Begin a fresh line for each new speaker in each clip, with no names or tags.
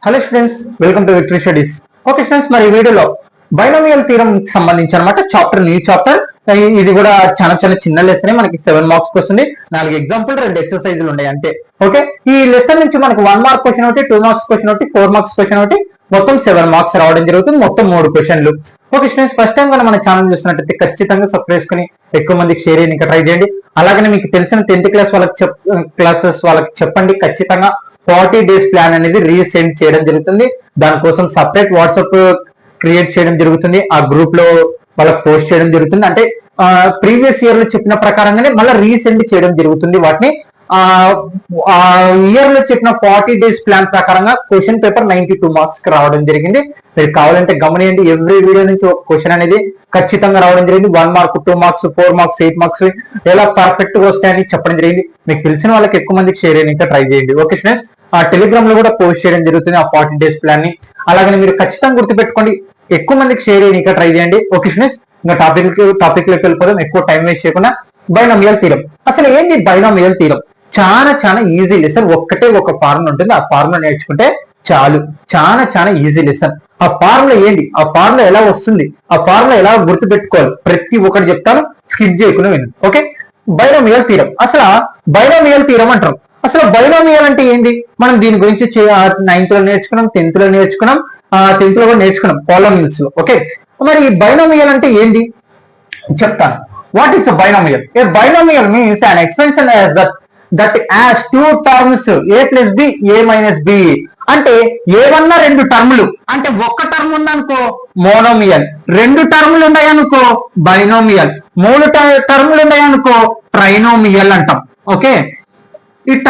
Hello students, welcome to victory studies. Okay students, మరి ఈ వీడియోలో బైనామియల్ థీరం సంబంధించి అనమాట న్యూ చాప్టర్. ఇది కూడా చాలా చాలా చిన్న లెసన్, మనకి 7 మార్క్స్ వస్తుంది. 4 ఎగ్జాంపుల్, 2 ఎక్సర్సైజులు ఉన్నాయి అంతే. ఓకే, ఈ లెసన్ నుంచి మనకు 1 మార్క్ క్వశ్చన్ ఒకటి, 2 మార్క్స్ క్వశ్చన్ ఒకటి, 4 మార్క్స్ క్వశ్చన్ ఒకటి, మొత్తం 7 మార్క్స్ రావడం జరుగుతుంది. మొత్తం 3 క్వశ్చన్లు. ఓకే స్టూడెంట్స్, ఫస్ట్ టైం కనుక మన ఛానల్ చూస్తున్నట్టయితే ఖచ్చితంగా సబ్స్క్రైబ్ చేసుకుని ఎక్కువ మందికి షేర్ చేయడానికి ట్రై చేయండి. అలాగనే మీకు తెలిసిన 10th క్లాస్ వాళ్ళకి చెప్పండి. ఖచ్చితంగా 40 days ప్లాన్ అనేది రీసెండ్ చేయడం జరుగుతుంది. దానికోసం సపరేట్ వాట్సాప్ క్రియేట్ చేయడం జరుగుతుంది. ఆ గ్రూప్ లో వాళ్ళకి పోస్ట్ చేయడం జరుగుతుంది. అంటే ప్రీవియస్ ఇయర్ లో చెప్పిన ప్రకారంగానే మళ్ళీ రీసెండ్ చేయడం జరుగుతుంది. వాటిని ఆ ఇయర్ లో చెప్పిన 40 days ప్లాన్ ప్రకారంగా క్వశ్చన్ పేపర్ 92 మార్క్స్ కి రావడం జరిగింది. మీరు కావాలంటే గమనియండి, ఎవ్రీ వీడియో నుంచి ఒక క్వశ్చన్ అనేది ఖచ్చితంగా రావడం జరిగింది. 1 మార్క్, 2 మార్క్స్, 4 మార్క్స్, 8 మార్క్స్ ఎలా పర్ఫెక్ట్ గా వస్తాయని చెప్పడం జరిగింది. మీకు తెలిసిన వాళ్ళకి ఎక్కువ మందికి షేర్ చేయడానికి ట్రై చేయండి. ఓకే స్టూడెంట్స్, ఆ టెలిగ్రామ్ లో కూడా పోస్ట్ చేయడం జరుగుతుంది ఆ 40 days ప్లాన్ ని. అలాగే మీరు ఖచ్చితంగా గుర్తుపెట్టుకోండి, ఎక్కువ మందికి షేర్ చేయడానికి ట్రై చేయండి. ఓకే స్టూడెంట్స్, ఇంకా టాపిక్ లోకి వెళ్ళిపోదాం. ఎక్కువ టైం వేస్ట్ చేయకుండా బైనామియల్ థీరం. అసలు ఏంటి బైనామియల్ థీరం? చాలా చాలా ఈజీ లెసన్. ఒక్కటే ఒక ఫార్ములా ఉంటుంది, ఆ ఫార్ములా నేర్చుకుంటే చాలు. చాలా చాలా ఈజీ లెసన్. ఆ ఫార్ములా ఏంటి, ఆ ఫార్ములా ఎలా వస్తుంది, ఆ ఫార్ములా ఎలా గుర్తుపెట్టుకోవాలి, ప్రతి ఒక్కటి చెప్తాను, స్కిప్ చేయకుండా విను. Okay, binomial theorem. అసలు బైనామియల్ థీరం అంటారు. అసలు బైనామియల్ అంటే ఏంటి? మనం దీని గురించి 9th లో నేర్చుకున్నాం, 10th లో నేర్చుకున్నాం, 10th లో కూడా నేర్చుకున్నాం పాలినామియల్స్ లో. ఓకే, మరి ఈ బైనామియల్ అంటే ఏంటి చెప్తాను. What is the binomial? A binomial means an expansion as that has two terms a plus b, a minus b. అంటే ఏమన్నా 2 టర్ములు, అంటే ఒక్క టర్మ్ ఉందనుకో మోనోమియల్, 2 టర్ములు ఉన్నాయనుకో బైనోమియల్, 3 టర్ములు ఉన్నాయనుకో ట్రైనోమియల్ అంటాం. ఓకే, ఇట్ట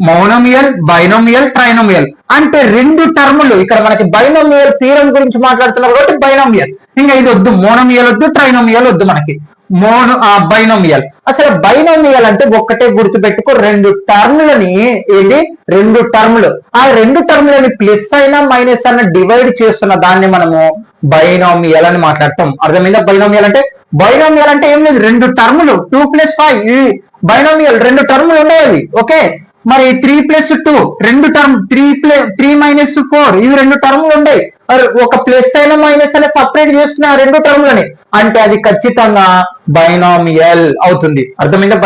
మోనోమియల్, బైనోమియల్, ట్రైనోమియల్ అంటే 2 టర్ములు. ఇక్కడ మనకి బైనోమియల్ థీరం గురించి మాట్లాడుతున్నారు కాబట్టి బైనోమియల్. ఇంకా ఇది వద్దు, మోనోమియల్ వద్దు, ట్రైనోమియల్ వద్దు, మనకి బైనోమియల్. అసలు బైనోమియల్ అంటే ఒక్కటే గుర్తుపెట్టుకో, 2 టర్ములని ఏంటి, 2 టర్ములు, ఆ 2 టర్ములని ప్లస్ అయినా మైనస్ అయినా డివైడ్ చేస్తున్న దాన్ని మనము బైనోమియల్ అని మాట్లాడతాం. అర్థమైందా? బైనోమియల్ అంటే ఏం లేదు, 2 టర్ములు 2 + 5 బైనోమియల్. 2 టర్ములు ఉన్నాయి. ఓకే, మరి 3 + 2 2 టర్మ్, 3 - 4 ఇవి 2 టర్ములు ఉన్నాయి. ఒక ప్లస్ అయినా మైనస్ అయినా సపరేట్ చేస్తున్న 2 టర్ములని, అంటే అది ఖచ్చితంగా బైనామియల్ అవుతుంది. అర్థమైందా?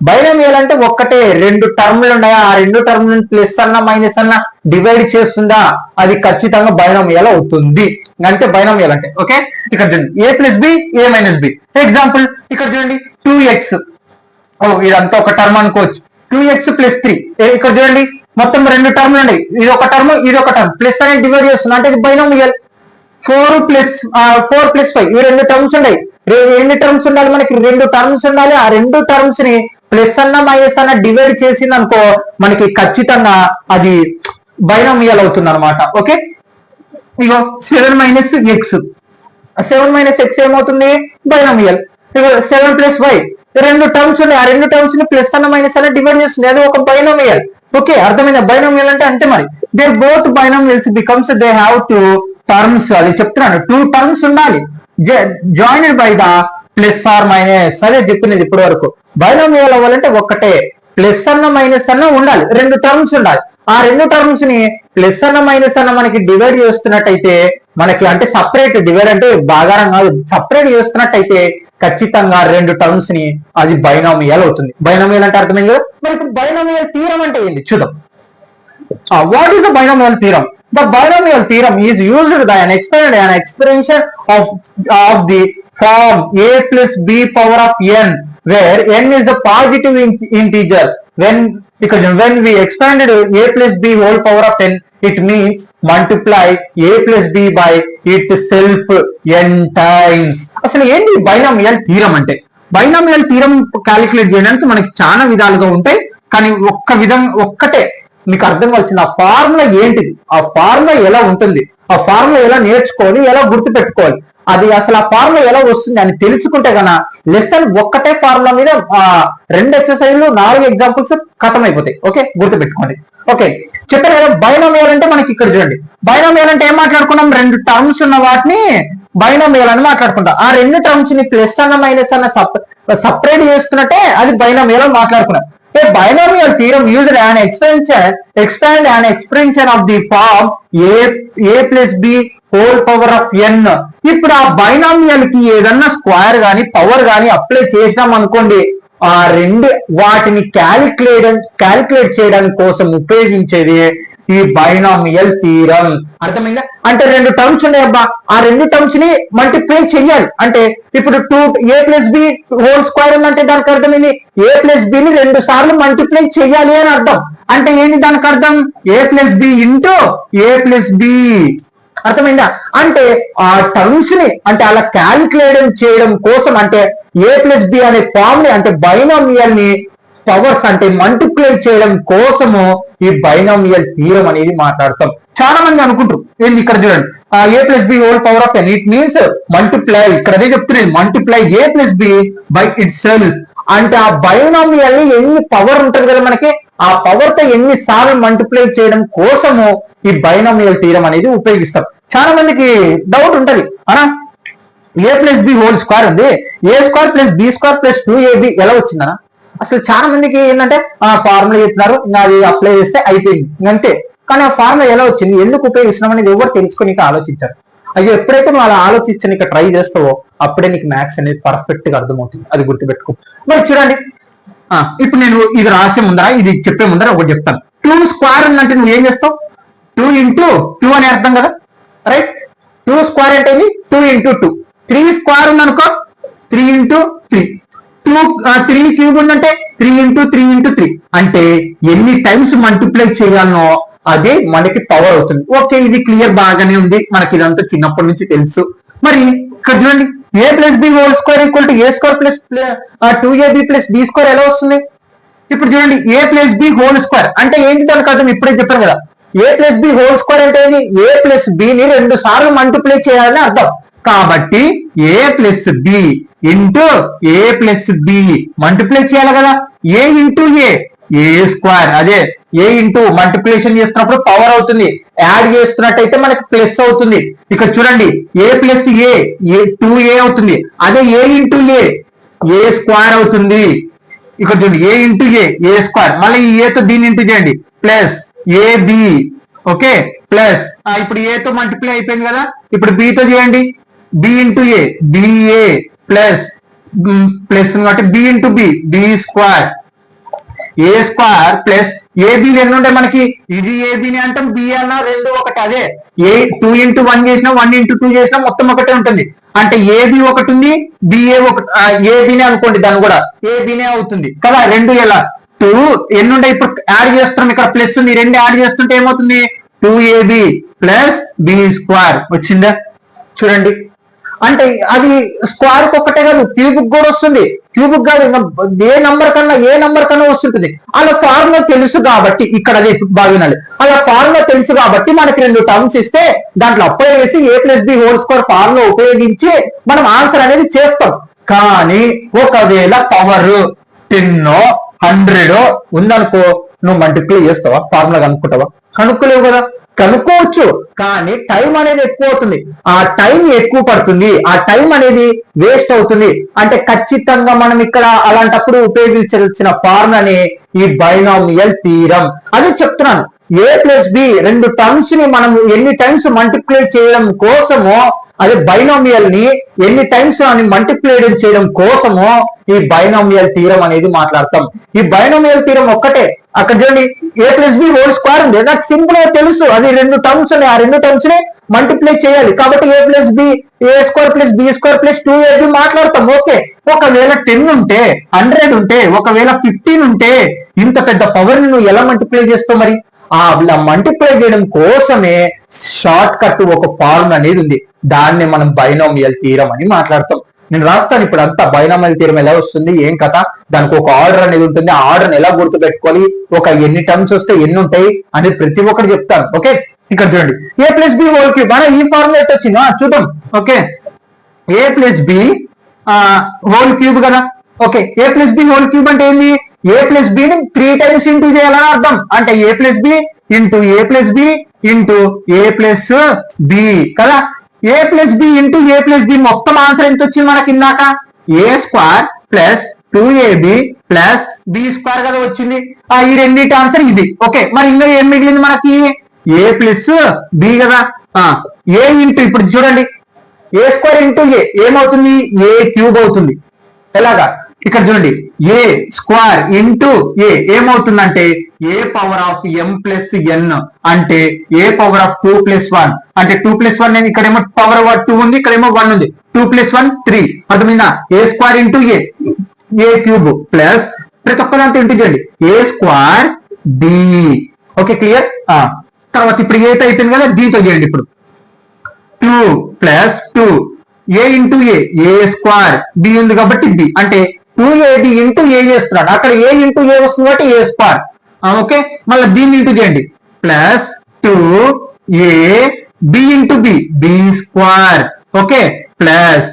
బైనామియల్ అంటే ఒక్కటే 2 టర్ములు ఉన్నాయి, ఆ 2 టర్ములను ప్లస్ అన్నా మైనస్ అన్నా డివైడ్ చేస్తుందా, అది ఖచ్చితంగా బైనామియల్ అవుతుంది. అంటే బైనామియల్ అంటే. ఓకే, ఇక్కడ చూడండి, a + b, a - b. Example ఇక్కడ చూడండి, 2x. ఇదంతా ఒక టర్మ్ అనుకోవచ్చు. 2x + 3. ఇక్కడ చూడండి, మొత్తం 2 టర్ములు ఉన్నాయి. ఇది ఒక టర్మ్, ఇది ఒక టర్మ్, ప్లస్ అనేది డివైడ్ చేస్తుంది, అంటే ఇది బైనామియల్. 4 + 5 ఇవి 2 టర్మ్స్ ఉన్నాయి. ఎన్ని టర్మ్స్ ఉండాలి మనకి? 2 టర్మ్స్ ఉండాలి. ఆ 2 టర్మ్స్ ని ప్లస్ అన్నా మైనస్ అన్నా డివైడ్ చేసింది అనుకో మనకి ఖచ్చితంగా అది బైనామియల్ అవుతుంది అనమాట. ఓకే, ఇగో 7 - x. 7 - x ఏమవుతుంది? బైనామియల్. ఇగో 7 + y 2 టర్మ్స్ ఉన్నాయి. ఆ 2 టర్మ్స్ ని ప్లస్ అన్న మైనస్ అన్న డివైడ్ చేస్తుంది, అది ఒక బైనామియల్. ఓకే, అర్థమైందా? బైనామియల్ అంటే మరి they both binomials becomes they have 2 terms. అది చెప్తున్నాను, 2 టర్మ్స్ ఉండాలి joined by the plus or minus. అదే చెప్పినది ఇప్పటి వరకు. బైనామియల్ అవ్వాలంటే ఒక్కటే, ప్లస్ అన్న మైనస్ అన్న ఉండాలి, 2 టర్మ్స్ ఉండాలి. ఆ 2 టర్మ్స్ ని ప్లస్ అన్న మైనస్ అన్న మనకి డివైడ్ చేస్తున్నట్టయితే మనకి, అంటే సపరేట్ డివైడ్ అంటే భాగారం కాదు, సపరేట్ చేస్తున్నట్టయితే ఖచ్చితంగా 2 టర్మ్స్ ని అది బైనామియల్ అవుతుంది. బైనామియల్ అంటే అర్థమైంది కదా? మరి ఇప్పుడు బైనామియల్ థీరం అంటే ఏంటి చూద్దాం. What is the binomial theorem? The binomial theorem is used by an expansion of the form a + b power of n, where n is a positive integer. When we expanded a + b whole power of n, it means multiply a + b by itself n times. అసలు ఏంటి binomial theorem అంటే? Binomial theorem calculate చేయడానికి మనకి చాలా విధాలుగా ఉంటాయి, కానీ ఒక్కటే మీకు అర్థం కావాల్సింది, ఆ ఫార్ములా ఏంటిది, ఆ ఫార్ములా ఎలా ఉంటుంది, ఆ ఫార్ములా ఎలా నేర్చుకోవాలి, ఎలా గుర్తుపెట్టుకోవాలి, అది అసలు ఆ ఫార్ములా ఎలా వస్తుంది అని తెలుసుకుంటే కన్నా లెసన్ ఒక్కటే ఫార్ములా మీద 2 ఎక్సర్సైజ్లు 4 ఎగ్జాంపుల్స్ ఖతం అయిపోతాయి. ఓకే, గుర్తుపెట్టుకోండి. ఓకే, చెప్పారు కదా బైనామియల్ అంటే. మనకి ఇక్కడ చూడండి, బైనామియల్ అంటే ఏం మాట్లాడుకున్నాం? 2 టర్మ్స్ ఉన్న వాటిని బైనామియల్ అని మాట్లాడుకుంటాం. ఆ 2 టర్మ్స్ ని ప్లస్ అన్న మైనస్ అన్న సపరేట్ చేస్తున్నట్టే అది బైనామియల్ అని మాట్లాడుకున్నాం. A binomial theorem used an expand an expansion of the form a plus b whole power of n. ఇప్పుడు ఆ బైనామియల్ కి ఏదన్నా స్క్వేర్ గాని పవర్ గాని అప్లై చేసినాం అనుకోండి, ఆ రెండు వాటిని క్యాలిక్యులేట్ చేయడానికి కోసం ఉపయోగించేది ఈ బైనామియల్ థీరం. అర్థమైందా? అంటే రెండు టర్మ్స్ ఉన్నాయి అబ్బా, ఆ రెండు టర్మ్స్ ని మల్టిప్లై చెయ్యాలి. అంటే ఇప్పుడు 2a+b హోల్ స్క్వేర్ ఉందంటే దానికి అర్థమైంది a+b ని 2 సార్లు మల్టిప్లై చెయ్యాలి అని అర్థం. అంటే ఏంటి దానికి అర్థం? a+b into a+b. అర్థమైందా? అంటే ఆ టర్మ్స్ ని అంటే అలా క్యాలిక్యులేట్ చేయడం కోసం, అంటే a+b అనే ఫామ్ ని అంటే బైనామియల్ ని పవర్స్ అంటే మల్టిప్లై చేయడం కోసము ఈ బైనామియల్ థీరం అనేది మాట్లాడతాం. చాలా మంది అనుకుంటారు ఏంది, ఇక్కడ చూడండి a+b whole power of n, it means multiply. ఇక్కడ అదే చెప్తున్నది, multiply a+b by it self. అంటే ఆ బైనామియల్ ని ఎన్ని పవర్ ఉంటది కదా మనకి, ఆ పవర్ తో ఎన్ని సార్లు మల్టిప్లై చేయడం కోసము ఈ బైనామియల్ థీరం అనేది ఉపయోగిస్తాం. చాలా మందికి డౌట్ ఉంటది, అనా a+b హోల్ స్క్వేర్ ఉంది, a² + b² + 2ab ఎలా వచ్చిందనా? అసలు చాలా మందికి ఏంటంటే ఆ ఫార్ములా చెప్పినారు, అది అప్లై చేస్తే అయిపోయింది అంతే. కానీ ఆ ఫార్ములా ఎలా వచ్చింది, ఎందుకు ఉపయోగిస్తున్నాం అనేది ఎవరు తెలుసుకొని ఆలోచించారు. అది ఎప్పుడైతే నువ్వు అలా ఆలోచించి ట్రై చేస్తావో అప్పుడే నీకు మ్యాథ్స్ అనేది పర్ఫెక్ట్ గా అర్థమవుతుంది. అది గుర్తుపెట్టుకో. మరి చూడండి, ఇప్పుడు నేను ఇది రాసే ముందర, ఇది చెప్పే ముందర ఒకటి చెప్తాను. 2 స్క్వేర్ ఉందంటే నువ్వు ఏం చేస్తావు? 2 × 2 అని అర్థం కదా, రైట్? 2 స్క్వేర్ అంటే 2 × 2. 3 స్క్వేర్ ఉందనుకో 3 × 3. 3 క్యూబ్ ఉందంటే 3 × 3 × 3. అంటే ఎన్ని టైమ్స్ మల్టిప్లై చేయాలనో అదే మనకి పవర్ అవుతుంది. ఓకే, ఇది క్లియర్ బాగానే ఉంది, మనకి ఇదంతా చిన్నప్పటి నుంచి తెలుసు. మరి ఇక్కడ చూడండి, a+b whole square equal to a² + 2ab + b² ఎలా వస్తుంది? ఇప్పుడు చూడండి, a+b హోల్ స్క్వేర్ అంటే ఏంటి దానికి అర్థం ఇప్పుడే చెప్పాను కదా. a+b హోల్ స్క్వేర్ అంటే a+b ని 2 సార్లు మల్టిప్లై చేయాలని అర్థం. కాబట్టి a+b ఇంటూ a+b మల్టిప్లై చేయాలి కదా, a ఇంటూ a స్క్వేర్. అదే a ఇంటూ మల్టిప్లికేషన్ చేస్తున్నప్పుడు పవర్ అవుతుంది, యాడ్ చేస్తున్నట్టయితే మనకి ప్లస్ అవుతుంది. ఇక్కడ చూడండి, a + a 2a అవుతుంది. అదే a ఇంటూ a స్క్వేర్ అవుతుంది. ఇక్కడ చూడండి, a ఇంటూ a స్క్వేర్. మళ్ళీ ఈ a తో దీన్ని ఇంటూ చేయండి, ప్లస్ ab. ఓకే, ప్లస్ ఇప్పుడు a తో మల్టిప్లై అయిపోయింది కదా, ఇప్పుడు b తో చేయండి, b into a ba plus plus కాబట్టి b into b square a square plus ab ఎన్ని ఉంటాయి మనకి, ఇది ab ని అంటాం, b అన్నా రెండు ఒకటి. అదే a 2 × 1 చేసినా 1 × 2 చేసినా మొత్తం ఒకటే ఉంటుంది. అంటే ab ఒకటి ఉంది, ba ఒకటి, ab నే అనుకోండి, దాన్ని కూడా ab నే అవుతుంది కదా. రెండు ఎలా 2 ఎన్ని ఉంటాయి, ఇప్పుడు యాడ్ చేస్తున్నాం, ఇక్కడ ప్లస్ ఉంది, రెండు యాడ్ చేస్తుంటే ఏమవుతుంది 2ab + b² వచ్చిందా? చూడండి, అంటే అది స్క్వేర్ కి ఒక్కటే కాదు, క్యూబ్ కూడా వస్తుంది. క్యూబ్ కాదు, ఏ నంబర్ కన్నా వస్తుంటుంది. అలా ఫార్ములా తెలుసు కాబట్టి, ఇక్కడ అదే బాగునాలి, అలా ఫార్ములా తెలుసు కాబట్టి మనకి 2 టర్మ్స్ ఇస్తే దాంట్లో అప్లై చేసి a+b హోల్ స్క్వేర్ ఫార్ములా ఉపయోగించి మనం ఆన్సర్ అనేది చేస్తాం. కానీ ఒకవేళ పవర్ 10 100 ఉందనుకో, నువ్వు మల్టిప్లై చేస్తావా? ఫార్ములా కనుక్కుంటావా? కనుక్కోలేవు కదా. కనుక్కోవచ్చు, కానీ టైం అనేది ఎక్కువ అవుతుంది, ఆ టైం ఎక్కువ పడుతుంది, ఆ టైం అనేది వేస్ట్ అవుతుంది. అంటే ఖచ్చితంగా మనం ఇక్కడ అలాంటప్పుడు ఉపయోగించాల్సిన ఫార్ములానే ఈ బైనామియల్ థీరం. అదే చెప్తున్నాను, a+b 2 టర్మ్స్ ని మనం ఎన్ని టైమ్స్ మల్టిప్లై చేయడం కోసమో, అదే బైనామియల్ ని ఎన్ని టైమ్స్ అని మల్టిప్లై చేయడం కోసమో ఈ బైనామియల్ థీరం అనేది మాట్లాడతాం. ఈ బైనామియల్ థీరం ఒక్కటే. అక్కడ చూడండి, a+b హోల్ స్క్వేర్ ఉంది, నాకు సింపుల్ గా తెలుసు, అది 2 టర్మ్స్ ఉన్నాయి, ఆ 2 టర్మ్స్ ని మల్టిప్లై చేయాలి. కాబట్టి a+b a² + b² + 2ab మాట్లాడతాం. ఓకే, ఒకవేళ 10 ఉంటే, 100 ఉంటే, ఒకవేళ 15 ఉంటే, ఇంత పెద్ద పవర్ ని నువ్వు ఎలా మల్టిప్లై చేస్తావు? మరి అలా మల్టిప్లై చేయడం కోసమే షార్ట్ కట్ ఒక ఫార్ములా అనేది ఉంది, దాన్ని మనం బైనామియల్ థీరం అని మాట్లాడతాం. నేను రాస్తాను ఇప్పుడు అంతా, బైనామియల్ థీరం ఎలా వస్తుంది, ఏం కథ, దానికి ఒక ఆర్డర్ అనేది ఉంటుంది, ఆ ఆర్డర్ ఎలా గుర్తుపెట్టుకోవాలి, ఒక ఎన్ని టర్మ్స్ వస్తే ఎన్ని ఉంటాయి అనేది ప్రతి ఒక్కటి చెప్తాను. ఓకే, ఇక్కడ చూడండి, a+b హోల్ క్యూబ్ మన ఈ ఫార్ములా ఎట్ వచ్చింది చూద్దాం. ఓకే, a+b హోల్ క్యూబ్ కదా. ఓకే, a+b హోల్ క్యూబ్ అంటే ఏంది, a+b ని 3 టైమ్స్ ఇంటూ చేయాలని అర్థం. అంటే a+b into a+b into a+b కదా. a+b ఇంటూ a+b మొత్తం ఆన్సర్ ఎంత వచ్చింది మనకి ఇందాక, a² + 2ab plus B square కదా వచ్చింది. ఈ రెండింటి ఆన్సర్ ఇది. ఓకే, మరి ఇంకా ఏం మిగిలింది మనకి? ఏ ప్లస్ బి కదా. ఏ ఇంటూ, ఇప్పుడు చూడండి, ఏ స్క్వేర్ ఇంటూ ఏ ఏమవుతుంది? ఏ క్యూబ్ అవుతుంది. ఎలాగా? ఇక్కడ చూడండి, ఏ స్క్వేర్ ఇంటూ ఏ ఏమవుతుందంటే ఏ పవర్ ఆఫ్ ఎం ప్లస్ ఎన్, అంటే ఏ పవర్ ఆఫ్ 2 + 1, అంటే 2 + 1 నేను ఇక్కడేమో పవర్ 2 ఉంది, ఇక్కడేమో 1 ఉంది. 2 + 1 3. అర్థమైందా? ఏ స్క్వేర్ ఇంటూ ఏ క్యూబ్ ప్లస్ ప్రతి ఒక్కదాంతో ఇంటూ చేయండి ఏ స్క్వేర్ బి. Okay, clear? తర్వాత ఇప్పుడు ఏతో అయిపోయింది కదా, దీంతో చేయండి ఇప్పుడు 2 + 2 ఏ ఇంటూ ఏ స్క్వేర్ బి ఉంది కాబట్టి బి, అంటే 2ab ఇంటూ ఏ చేస్తున్నాడు, అక్కడ ఏ ఇంటూ ఏ వస్తుంది కాబట్టి ఏ స్క్వేర్. ఓకే, మళ్ళీ దీన్ని ఇంటూ చేయండి plus 2ab into B square. Okay, plus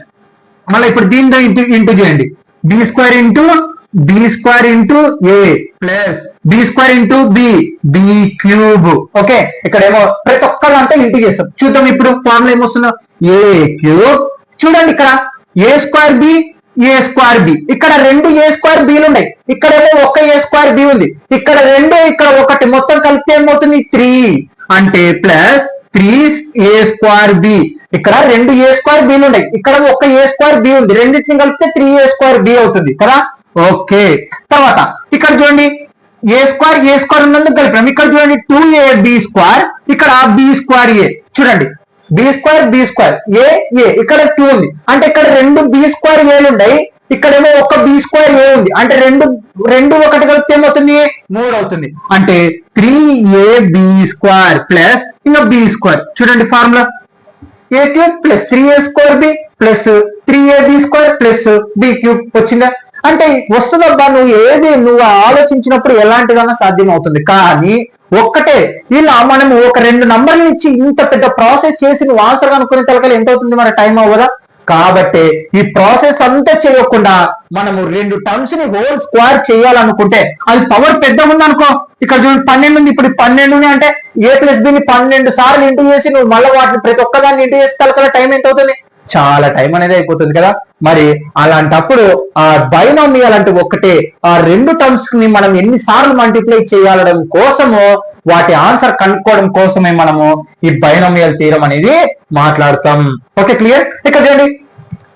మళ్ళీ ఇప్పుడు దీంతో ఇంటూ చేయండి B square into A plus B square into B cube. Okay, ఇక్కడేమో ప్రతి ఒక్కదంతా ఇంటూ చేస్తాం. చూద్దాం ఇప్పుడు ఫార్ములా ఏమొస్తుందో. ఏ క్యూబ్, చూడండి ఇక్కడ ఏ స్క్వేర్ బి ఇక్కడ రెండు ఏ స్క్వేర్ బిలు ఉన్నాయి, ఇక్కడేమో ఒక్క ఏ స్క్వేర్ బి ఉంది, ఇక్కడ రెండు, ఇక్కడ ఒకటి, మొత్తం కలిపితే ఏమవుతుంది? 3, అంటే ప్లస్ 3 ఏ స్క్వేర్ బి. ఇక్కడ రెండు ఏ స్క్వేర్ బిలు ఉన్నాయి, ఇక్కడ ఒక ఏ స్క్వేర్ బి ఉంది, రెండింటిని కలిపితే 3 ఏ స్క్వేర్ బి అవుతుంది కదా. ఓకే, తర్వాత ఇక్కడ చూడండి ఏ స్క్వేర్ ఉన్నందుకు కలిపాం. ఇక్కడ చూడండి 2ab², ఇక్కడ b²a. చూడండి b² ఏ ఇక్కడ 2 ఉంది, అంటే ఇక్కడ రెండు b²a ఉన్నాయి, ఇక్కడేమో ఒక b²a ఉంది, అంటే రెండు ఒకటి కలిపితే ఏమవుతుంది? 3 అవుతుంది, అంటే 3ab² ప్లస్ ఇంకా b². చూడండి formula a³ plus 3a² b plus 3ab² plus b³ వచ్చిందా? అంటే వస్తుందబ్బా, నువ్వు ఆలోచించినప్పుడు ఎలాంటిదన్నా సాధ్యం అవుతుంది. కానీ ఒక్కటే ఇలా మనము ఒక 2 నంబర్లు ఇచ్చి ఇంత పెద్ద ప్రాసెస్ చేసి నువ్వు ఆన్సర్ అనుకునే తలకలు ఎంత అవుతుంది? మన టైం అవ్వదా? కాబట్టి ఈ ప్రాసెస్ అంతా చేయకుండా మనము 2 టర్మ్స్ ని హోల్ స్క్వేర్ చేయాలనుకుంటే అది పవర్ పెద్దగా ఉంది అనుకో. ఇక్కడ చూడండి 12 ఉంది, ఇప్పుడు 12 అంటే a + b ని 12 సార్లు ఇంటూ చేసి నువ్వు మళ్ళీ వాటిని ప్రతి ఒక్కదాన్ని ఇంటూ చేసి తలకల టైం ఎంత అవుతుంది? చాలా టైం అనేది అయిపోతుంది కదా. మరి అలాంటప్పుడు ఆ బైనామియల్ అంటే ఒకటే, ఆ 2 టర్మ్స్ ని మనం ఎన్నిసార్లు మల్టిప్లై చేయాలడం కోసము, వాటి ఆన్సర్ కనుక్కోవడం కోసమే మనము ఈ బైనామియల్ థీరం అనేది మాట్లాడతాం. Okay, clear? ఇక్కడ చూడండి,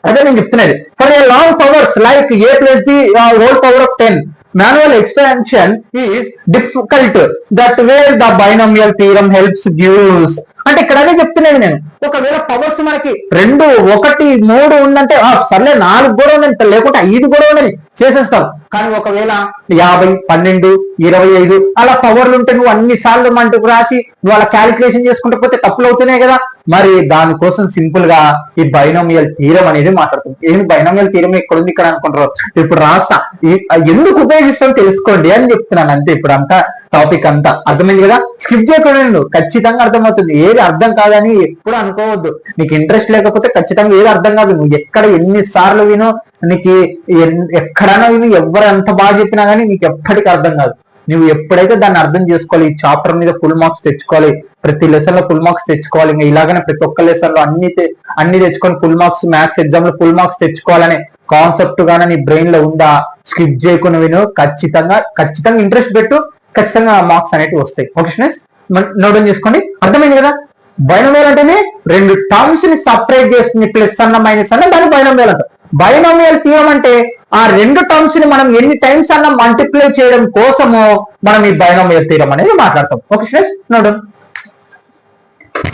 అదే నేను చెప్తున్నది. For a long powers like a + b whole power of 10, manual expansion is difficult, that where the binomial theorem helps gives. అంటే ఇక్కడ అదే చెప్తున్నాను నేను. ఒకవేళ పవర్స్ మనకి 2, 1, 3 ఉందంటే సర్లే 4 కూడా ఉందని, లేకుంటే 5 కూడా ఉందని చేసేస్తాం. కానీ ఒకవేళ 50, 12, 25 అలా పవర్లు ఉంటే నువ్వు అన్ని సార్లు మనకు రాసి నువ్వు అలా క్యాలిక్యులేషన్ చేసుకుంటూ పోతే తప్పులు అవుతున్నాయి కదా. మరి దానికోసం సింపుల్ గా ఈ బైనామియల్ థీరం అనేది మాట్లాడుతుంది. ఏమి బైనామియల్ థీరం ఇక్కడ ఉంది ఇక్కడ అనుకుంటారు. ఇప్పుడు రాస్తా, ఎందుకు ఉపయోగిస్తాం తెలుసుకోండి అని చెప్తున్నాను అంతే. ఇప్పుడు అంతా టాపిక్ అంతా అర్థమైంది కదా. స్కిప్ చేయకుండా ఖచ్చితంగా అర్థమవుతుంది. ఏది అర్థం కాదని ఎప్పుడు అనుకోవద్దు. నీకు ఇంట్రెస్ట్ లేకపోతే ఖచ్చితంగా ఏది అర్థం కాదు. నువ్వు ఎక్కడ ఎన్నిసార్లు వినో, నీకు ఎక్కడైనా విను, ఎవరు ఎంత బాగా చెప్పినా కానీ నీకు ఎప్పటికీ అర్థం కాదు. నువ్వు ఎప్పుడైతే దాన్ని అర్థం చేసుకోవాలి, ఈ చాప్టర్ మీద ఫుల్ మార్క్స్ తెచ్చుకోవాలి, ప్రతి లెసన్ లో ఫుల్ మార్క్స్ తెచ్చుకోవాలి, ఇంకా ఇలాగనే ప్రతి ఒక్క లెసన్ లో అన్ని తెచ్చుకొని ఫుల్ మార్క్స్, మ్యాథ్స్ ఎగ్జామ్ లో ఫుల్ మార్క్స్ తెచ్చుకోవాలనే కాన్సెప్ట్ గానే నీ బ్రెయిన్ లో ఉందా, స్కిప్ చేయకుండా విను. ఖచ్చితంగా ఇంట్రెస్ట్ పెట్టు, ఖచ్చితంగా మార్క్స్ అనేవి వస్తాయి. ఓకే స్టూడెంట్స్, నోట్ డౌన్ చేసుకోండి. అర్థమైంది కదా. బైనామియల్ అంటేనే 2 టర్మ్స్ ని సపరేట్ చేస్తుంది, ప్లస్ అన్న మైనస్ అన్న, దాన్ని బైనామియల్ అంటారు. బైనామియల్ థియరం అంటే ఆ 2 టర్మ్స్ ని మనం ఎన్ని టైమ్స్ అన్న మల్టిప్లై చేయడం కోసము మనం ఈ బైనామియల్ థియరం అనేది మాట్లాడతాం. Okay students, note down.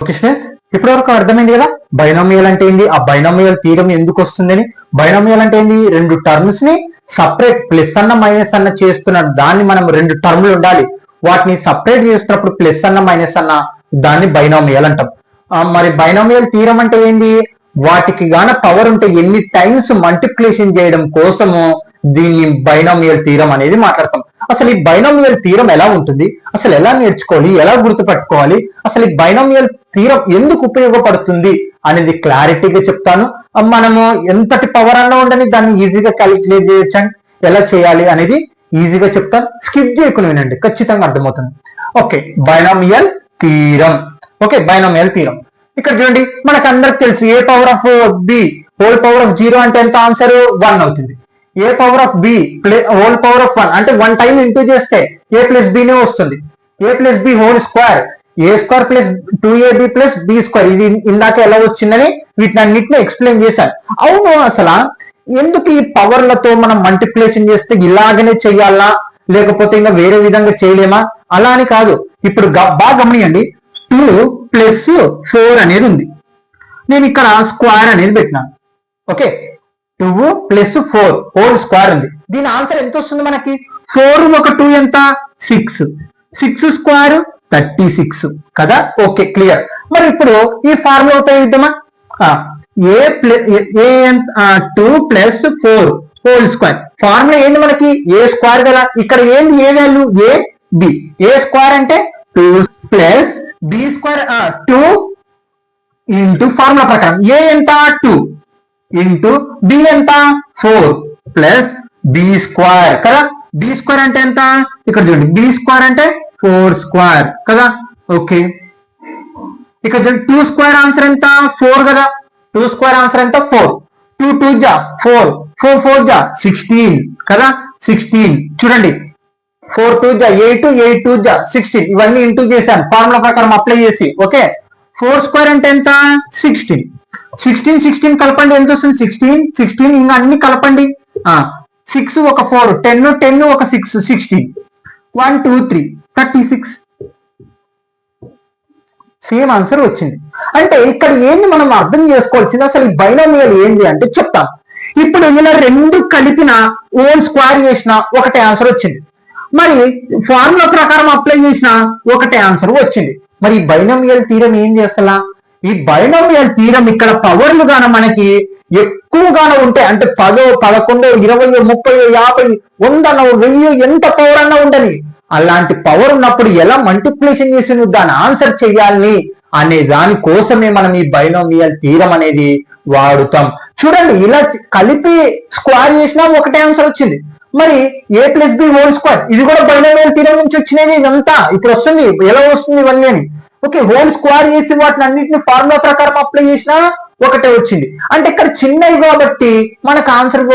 Okay students, ఇప్పటి వరకు అర్థమైంది కదా బైనామియల్ అంటే ఏంది, ఆ బైనామియల్ థియరం ఎందుకు వస్తుందని. బైనామియల్ అంటే ఏంది? 2 టర్మ్స్ ని సపరేట్, ప్లస్ అన్న మైనస్ అన్న చేస్తున్నారు, దాన్ని మనం 2 టర్మ్లు ఉండాలి, వాటిని సపరేట్ చేస్తున్నప్పుడు ప్లస్ అన్న మైనస్ అన్న, దాన్ని బైనామియల్ అంటాం. మరి బైనామియల్ థియరం అంటే ఏంది? వాటికి గాన పవర్ ఉంటే ఎన్ని టైమ్స్ మల్టిప్లికేషన్ చేయడం కోసము దీన్ని బైనామియల్ థియరం అనేది మాట్లాడతాం. అసలు ఈ బైనామియల్ థియరం ఎలా ఉంటుంది, అసలు ఎలా నేర్చుకోవాలి, ఎలా గుర్తుపెట్టుకోవాలి, అసలు ఈ బైనామియల్ థియరం ఎందుకు ఉపయోగపడుతుంది అనేది క్లారిటీగా చెప్తాను. మనము ఎంతటి పవర్ అన్నా ఉండని దాన్ని ఈజీగా క్యాలిక్యులేట్ చేయొచ్చు, ఎలా చేయాలి అనేది ఈజీగా చెప్తాను. స్కిప్ చేయకుండా వినండి, ఖచ్చితంగా అర్థమవుతుంది. Okay, binomial theorem. Okay, binomial theorem ఇక్కడ చూడండి, మనకు అందరికి తెలుసు a power of b whole power of 0 అంటే ఎంత? ఆన్సర్ 1 అవుతుంది. A power of B whole power of 1 అంటే 1 టైం ఇంటూ చేస్తే ఏ ప్లస్ బినే వస్తుంది. A plus B whole square A square plus 2ab plus B square. ఇది ఇందాక ఎలా వచ్చిందని వీటిని అన్నిటిని ఎక్స్ప్లెయిన్ చేశాను. అవును, అసలు ఎందుకు ఈ పవర్లతో మనం మల్టిప్లికేషన్ చేస్తే ఇలాగనే చెయ్యాలా, లేకపోతే ఇంకా వేరే విధంగా చేయలేమా? అలా అని కాదు. ఇప్పుడు బాగా గమనియండి, 2 ప్లస్ 4 అనేది ఉంది. నేను ఇక్కడ స్క్వేర్ అనేది పెట్టినాను. ఓకే, 2 ప్లస్ 4 హోల్ స్క్వేర్ ఉంది. దీని ఆన్సర్ ఎంత వస్తుంది మనకి? 4 ఒక 2 ఎంత? 6. 6 స్క్వేర్ 36 కదా. Okay, clear. మరి ఇప్పుడు ఈ ఫార్ములా ఉపయోగిద్దామా? A 2 plus 4 whole square. Formula ఏంటి మనకి? ఏ స్క్వేర్ కదా. ఇక్కడ ఏంటి A value? A B. A square అంటే 2 plus B square 2 into formula ప్రకారం ఏ ఎంత? 2 ఇంటూ బి ఎంత? 4 ప్లస్ బి స్క్వేర్ కదా. బి స్క్వేర్ అంటే ఎంత? ఇక్కడ చూడండి, బి స్క్వేర్ అంటే 4 స్క్వేర్ కదా. ఓకే, ఇక్కడ చూడండి 2 స్క్వేర్ ఆన్సర్ ఎంత? 4 కదా. 2 స్క్వేర్ ఆన్సర్ ఎంత? 4. 2 2 జా 4, 4 4 జా 16 కదా. 16 చూడండి, 4 2 జా 8, 8 2 జా 16. ఇవన్నీ ఇంటూ చేశాను ఫార్ములా ప్రకారం అప్లై చేసి. ఓకే, 4 స్క్వేర్ అంటే ఎంత? 16. 16 16 కలపండి, ఎంత వస్తుంది? 16 16 ఇంకా అన్ని కలపండి. 6 ఒక 4 10 10 ఒక 6 16 1 2 3 36. సేమ్ ఆన్సర్ వచ్చింది. అంటే ఇక్కడ ఏంటి మనం అర్థం చేసుకోవాల్సింది, అసలు ఈ బైనామియల్ ఏంటి అంటే చెప్తాం. ఇప్పుడు ఇలా రెండు కలిపిన హోల్ స్క్వేర్ చేసిన ఒకటే ఆన్సర్ వచ్చింది. మరి ఫార్ములా ప్రకారం అప్లై చేసిన ఒకటే ఆన్సర్ వచ్చింది. మరి ఈ బైనామియల్ థీరం ఏం చేస్తా? ఈ బైనామియల్ థీరం ఇక్కడ పవర్లు గాన మనకి ఎక్కువగానే ఉంటే, అంటే 10 11 20 30 50 100 1000 ఎంత పవర్ అన్నా ఉండని, అలాంటి పవర్ ఉన్నప్పుడు ఎలా మల్టిప్లికేషన్ చేసి నువ్వు దాని ఆన్సర్ చెయ్యాలని అనే దాని కోసమే మనం ఈ బైనామియల్ థీరం అనేది వాడుతాం. చూడండి, ఇలా కలిపి స్క్వేర్ చేసినా ఒకటే ఆన్సర్ వచ్చింది. మరి ఏ ప్లస్ బి హోల్ స్క్వేర్ ఇది కూడా బైనామియల్ థీరం నుంచి వచ్చినది. ఇదంతా ఇప్పుడు వస్తుంది, ఎలా వస్తుంది ఇవన్నీ అని. ఓకే, హోల్ స్క్వేర్ చేసి వాటిని అన్నింటిని ఫార్ములా ప్రకారం అప్లై చేసినా ఒకటే వచ్చింది. అంటే ఇక్కడ చిన్నవి కాబట్టి మనకు ఆన్సర్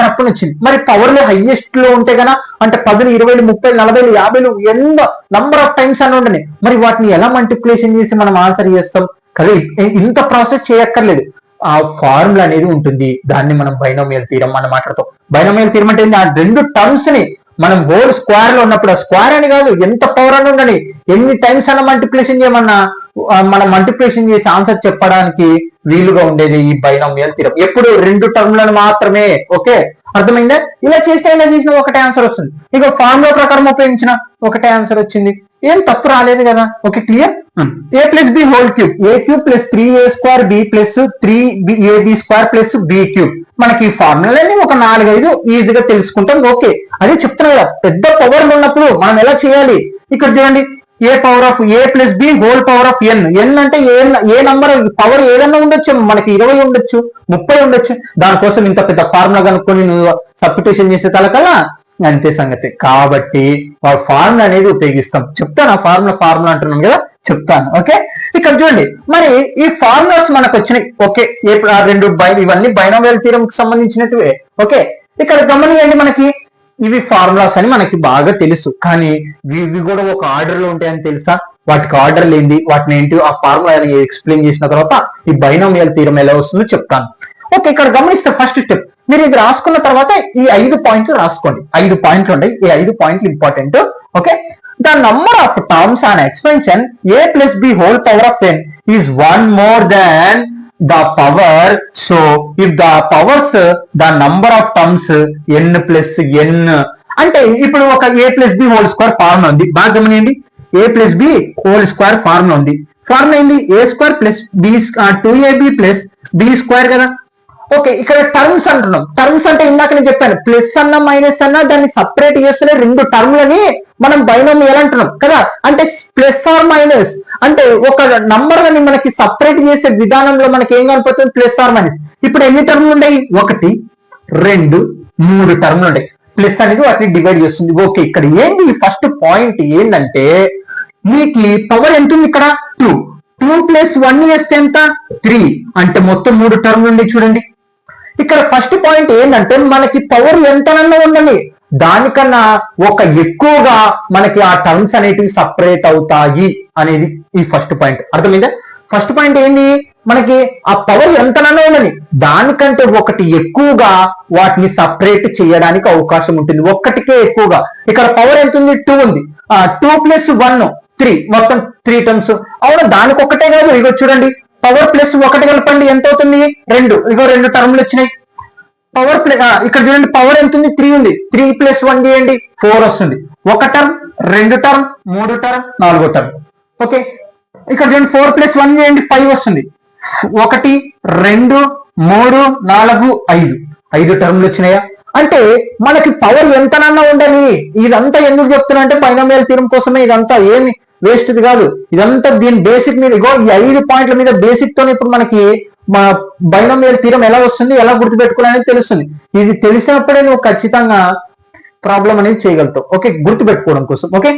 రప్పున వచ్చింది. మరి పవర్ లో హైయెస్ట్ లో ఉంటే గనా, అంటే 10 20 30 40 50 ఎన్నో నంబర్ ఆఫ్ టైమ్స్ అని ఉండని, మరి వాటిని ఎలా మల్టిప్లికేషన్ చేసి మనం ఆన్సర్ చేస్తాం కదా. ఇంత ప్రాసెస్ చేయక్కర్లేదు. ఆ ఫార్ములా అనేది ఉంటుంది, దాన్ని మనం బైనామియల్ థీరం అని మాట్లాడతాం. బైనామియల్ థీరం అంటే ఆ రెండు టర్మ్స్ ని మనం హోల్ స్క్వేర్ లో ఉన్నప్పుడు, ఆ స్క్వేర్ అని కాదు ఎంత పవర్ అని ఉండని, ఎన్ని టైమ్స్ అన్న మల్టిప్లికేషన్ చేయమన్నా మనం మల్టిప్లికేషన్ చేసి ఆన్సర్ చెప్పడానికి వీలుగా ఉండేది ఈ బైనామియల్ థీరం. ఎప్పుడు రెండు టర్మ్లను మాత్రమే. ఓకే, అర్థమైందా? ఇలా చేసినా ఒకటే ఆన్సర్ వస్తుంది. ఇక ఫార్ములా ప్రకారం ఉపయోగించిన ఒకటే ఆన్సర్ వచ్చింది, ఏం తప్పు రాలేదు కదా. Okay, clear. A plus B whole cube, A cube plus 3a square B plus 3ab square plus B cube. మనకి ఈ ఫార్ములాని ఒక 4-5 ఈజీగా తెలుసుకుంటాం. ఓకే, అదే చెప్తున్నా కదా, పెద్ద పవర్ ఉన్నప్పుడు మనం ఎలా చేయాలి. ఇక్కడ చూడండి, A power of A plus B whole power of N. N అంటే ఏ నంబర్ పవర్ ఏదన్నా ఉండొచ్చు, మనకి 20 ఉండొచ్చు 30 ఉండొచ్చు. దానికోసం ఇంత పెద్ద ఫార్ములా కనుక్కొని నువ్వు సబ్స్టిట్యూషన్ చేసే తలకల్లా అంతే సంగతి. కాబట్టి ఆ ఫార్ములా అనేది ఉపయోగిస్తాం. చెప్తాను, ఆ ఫార్ములా అంటున్నాను కదా, చెప్తాను. ఓకే, ఇక్కడ చూడండి, మరి ఈ ఫార్ములాస్ మనకు వచ్చినాయి. ఓకే, రెండు ఇవన్నీ బైనామియల్ థీరం కి సంబంధించినట్టువే. ఓకే, ఇక్కడ గమనియండి, మనకి ఇవి ఫార్ములాస్ అని మనకి బాగా తెలుసు, కానీ ఇవి కూడా ఒక ఆర్డర్ లో ఉంటాయని తెలుసా? వాటికి ఆర్డర్ లేనిది వాటిని ఏంటి ఆ ఫార్ములా ఎక్స్ప్లెయిన్ చేసిన తర్వాత ఈ బైనామియల్ థీరం ఎలా వస్తుందో చెప్తాను. ఓకే, ఇక్కడ గమనిస్తే ఫస్ట్ స్టెప్ మీరు ఇది రాసుకున్న తర్వాత ఈ 5 పాయింట్లు రాసుకోండి. 5 పాయింట్లు ఉంటాయి, ఈ 5 పాయింట్లు important. Okay, the number of terms on expansion a plus B whole power of n is 1 more than the power. So if the powers the number of terms n plus n, అంటే ఇప్పుడు ఒక a plus b whole square formula ఉంది. బాగా గమనియండి, a plus b whole square formula ఉంది. Formula ఏంది? a square plus b 2ab plus b square కదా. Okay, ఇక్కడ terms అంటున్నాం. టర్మ్స్ అంటే ఇందాక నేను చెప్పాను, ప్లస్ అన్న మైనస్ అన్న దాన్ని సపరేట్ చేస్తూనే రెండు టర్మ్లని మనం బైనామియల్ అంటున్నాం కదా. అంటే ప్లస్ ఆర్ మైనస్ అంటే ఒక నంబర్లని మనకి సపరేట్ చేసే విధానంలో మనకి ఏం కనిపిస్తుంది? Plus or minus. ఇప్పుడు ఎన్ని టర్మ్లు ఉన్నాయి? 1 2 3 టర్మ్లు ఉన్నాయి. ప్లస్ అనేది వాటిని డివైడ్ చేస్తుంది. ఓకే, ఇక్కడ ఏంటి ఫస్ట్ పాయింట్ ఏంటంటే, మీకు పవర్ ఎంత ఉంది ఇక్కడ? 2 ప్లస్ 1 వేస్తే ఎంత? 3. అంటే మొత్తం 3 టర్మ్లు ఉన్నాయి చూడండి. ఇక్కడ ఫస్ట్ పాయింట్ ఏంటంటే మనకి పవర్ ఎంతనన్నా ఉండాలి, దానికన్నా ఒక ఎక్కువగా మనకి ఆ టర్మ్స్ అనేటివి సపరేట్ అవుతాయి అనేది ఈ ఫస్ట్ పాయింట్. అర్థమైందా? ఫస్ట్ పాయింట్ ఏంటి, మనకి ఆ పవర్ ఎంతనన్నా ఉండాలి, దానికంటే ఒకటి ఎక్కువగా వాటిని సపరేట్ చేయడానికి అవకాశం ఉంటుంది, ఒక్కటికే ఎక్కువగా. ఇక్కడ పవర్ ఎంత ఉంది, 2 ఉంది, 2 + 1 3, మొత్తం 3 టర్మ్స్. అవును, దానికి ఒక్కటే కాదు, ఇగో చూడండి, పవర్ ప్లస్ 1 కలపండి ఎంత అవుతుంది, 2, ఇగో 2 టర్మ్లు వచ్చినాయి. పవర్ ప్లస్ ఇక్కడ చూడండి, పవర్ ఎంత ఉంది, 3 ఉంది, 3 + 1 చేయండి 4 వస్తుంది. 1 term, 2 term, 3 term, 4 term. Okay, ఇక్కడ చూడండి 4 + 1 చేయండి 5 వస్తుంది. 1 2 3 4 5 టర్మ్లు వచ్చినాయా? అంటే మనకి పవర్ ఎంతనన్నా ఉండాలి. ఇదంతా ఎందుకు చెప్తున్నా అంటే బైనామియల్ థీరం కోసమే, ఇదంతా ఏమి వేస్ట్ది కాదు, ఇదంతా దీని బేసిక్ మీద. ఇగో ఈ 5 పాయింట్ల మీద బేసిక్ తోనే ఇప్పుడు మనకి మా బైనామియల్ థీరం ఎలా వస్తుంది, ఎలా గుర్తుపెట్టుకోవాలనేది తెలుస్తుంది. ఇది తెలిసినప్పుడే నువ్వు ఖచ్చితంగా ప్రాబ్లం అనేది చేయగలుగుతావు. ఓకే, గుర్తుపెట్టుకోవడం కోసం. ఓకే,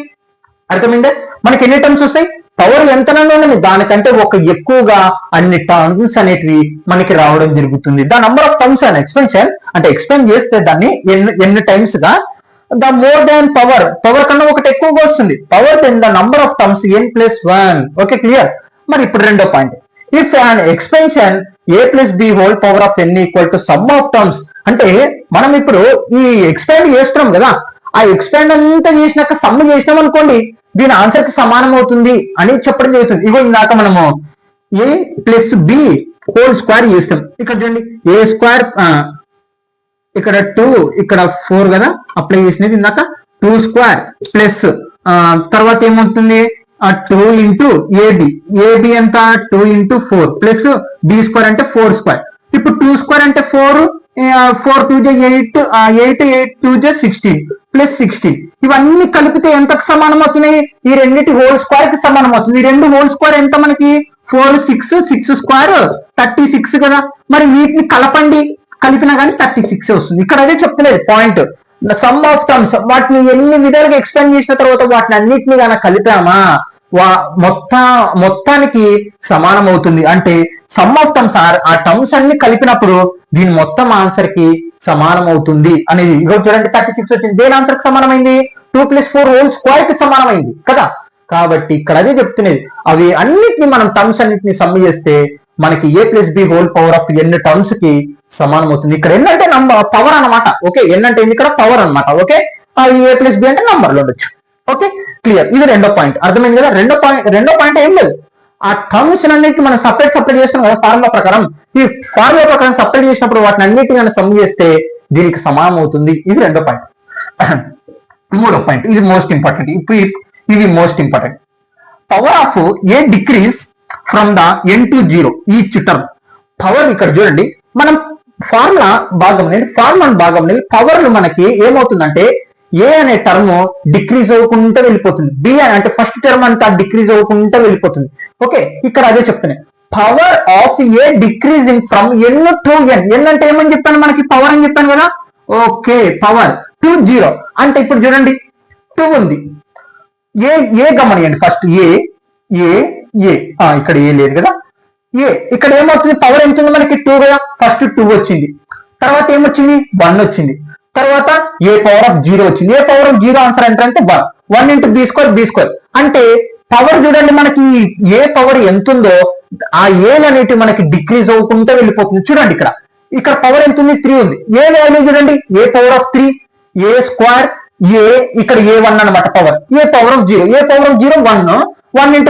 అర్థమైందా? మనకి ఎన్ని టర్మ్స్ వస్తాయి, పవర్ ఎంతనన్నా ఉండాలి, దానికంటే ఒక ఎక్కువగా అన్ని టర్మ్స్ అనేటివి మనకి రావడం జరుగుతుంది. The number of terms and expansion, అంటే ఎక్స్పెండ్ చేస్తే దాన్ని ఎన్ని టైమ్స్ గా, the more than power, power కన్నా ఒకటి ఎక్కువగా వస్తుంది. Power then the number of terms n+1. Okay, clear? మరి ఇప్పుడు రెండో point, if an expansion a + b whole power of n = sum of terms. అంటే మనం ఇప్పుడు ఈ ఎక్స్పాండ్ చేస్తున్నాం కదా, ఆ ఎక్స్పాండ్ అంతా చేసినాక సమ్ చేసినాం అనుకోండి, దీని ఆన్సర్ కి సమానం అవుతుంది అని చెప్పడం జరుగుతుంది. ఇగో ఇందాక మనము a + b హోల్ స్క్వేర్ చేస్తాం. ఇక్కడ చూడండి a², ఇక్కడ 2, ఇక్కడ 4 కదా అప్లై చేసినది ఇందాక, 2² ప్లస్ తర్వాత ఏమవుతుంది 2 × ab ఎంత 2 × 4 ప్లస్ b² అంటే 4². ఇప్పుడు 2² అంటే 4, 4 2 8, 8 2 16 ప్లస్ 16. ఇవన్నీ కలిపితే ఎంతకు సమానం అవుతున్నాయి, ఈ రెండింటి హోల్ స్క్వేర్ కి సమానం అవుతుంది. ఈ రెండు హోల్ స్క్వేర్ ఎంత మనకి 4 6 6² 36 కదా. మరి వీటిని కలపండి, కలిపినా కానీ 36 వస్తుంది. ఇక్కడ అదే చెప్తలేదు పాయింట్, సమ్ ఆఫ్ టర్మ్స్. వాటిని ఎన్ని విధాలుగా ఎక్స్ప్లెయిన్ చేసిన తర్వాత వాటిని అన్నిటిని కనుక కలిపామా మొత్తానికి సమానం అవుతుంది. అంటే సమ్ ఆఫ్ టర్మ్స్, ఆ టర్మ్స్ అన్ని కలిపినప్పుడు దీని మొత్తం ఆన్సర్ కి సమానం అవుతుంది అనేది. ఇగో చూడండి 36 వచ్చింది, దేని ఆన్సర్ కి సమానమైంది, 2 + 4 హోల్ స్క్వేర్ కి సమానమైంది కదా. కాబట్టి ఇక్కడ అదే చెప్తున్నది, అవి అన్నిటిని మనం టర్మ్స్ అన్నిటిని సమ్ చేస్తే మనకి a + b whole power of n terms కి సమానం అవుతుంది. ఇక్కడ n అంటే పవర్ అనమాట. ఓకే, n అంటే ఇక్కడ పవర్ అనమాట. ఓకే, a + b అంటే నంబర్లు ఉండొచ్చు. Okay, clear? ఇది రెండో పాయింట్. అర్థమైంది కదా? రెండో పాయింట్ ఏం లేదు, ఆ టర్మ్స్ అన్నిటిని మనం సపరేట్ చేస్తాం కదా ఫార్ములా ప్రకారం. ఈ ఫార్ములా ప్రకారం సపరేట్ చేసినప్పుడు వాటిని అన్నిటిని మనం సమ్ చేస్తే దీనికి సమానం అవుతుంది. ఇది రెండో పాయింట్. మూడో పాయింట్, ఇది మోస్ట్ ఇంపార్టెంట్. ఇప్పుడు ఇది most important, power of A decrease from the n to 0 each term. Power ఇక్కడ చూడండి, మనం ఫార్ములా భాగంలో పవర్లు మనకి ఏమవుతుందంటే ఏ అనే టర్మ్ డిక్రీజ్ అవ్వకుండా వెళ్ళిపోతుంది, బి అంటే ఫస్ట్ టర్మ్ అంతా డిక్రీజ్ అవ్వకుండా వెళ్ళిపోతుంది. ఓకే, ఇక్కడ అదే చెప్తున్నాయి, power of A decreasing from n to n. n అంటే ఏమని చెప్పాను, మనకి పవర్ అని చెప్పాను కదా. ఓకే, పవర్ టు 0 అంటే ఇప్పుడు చూడండి 2 ఉంది, ఏ గమనియండి, ఫస్ట్ ఏ ఇక్కడ ఏ లేదు కదా, ఇక్కడ ఏమవుతుంది, పవర్ ఎంత ఉంది మనకి 2 కదా. ఫస్ట్ 2 వచ్చింది, తర్వాత ఏమొచ్చింది 1 వచ్చింది, తర్వాత ఏ పవర్ ఆఫ్ 0 వచ్చింది. ఏ పవర్ ఆఫ్ 0 ఆన్సర్ అంటే 1 × b² అంటే పవర్ చూడండి, మనకి ఏ పవర్ ఎంత ఉందో ఆ ఏ అనేటివి మనకి డిక్రీజ్ అవ్వకుండా వెళ్ళిపోతుంది. చూడండి ఇక్కడ పవర్ ఎంత ఉంది, 3 ఉంది. ఏ వాల్యూ చూడండి, ఏ పవర్ ఆఫ్ 3 a², ఇక్కడ a1 అనమాట power. A power of 0, A power of 0 1 ×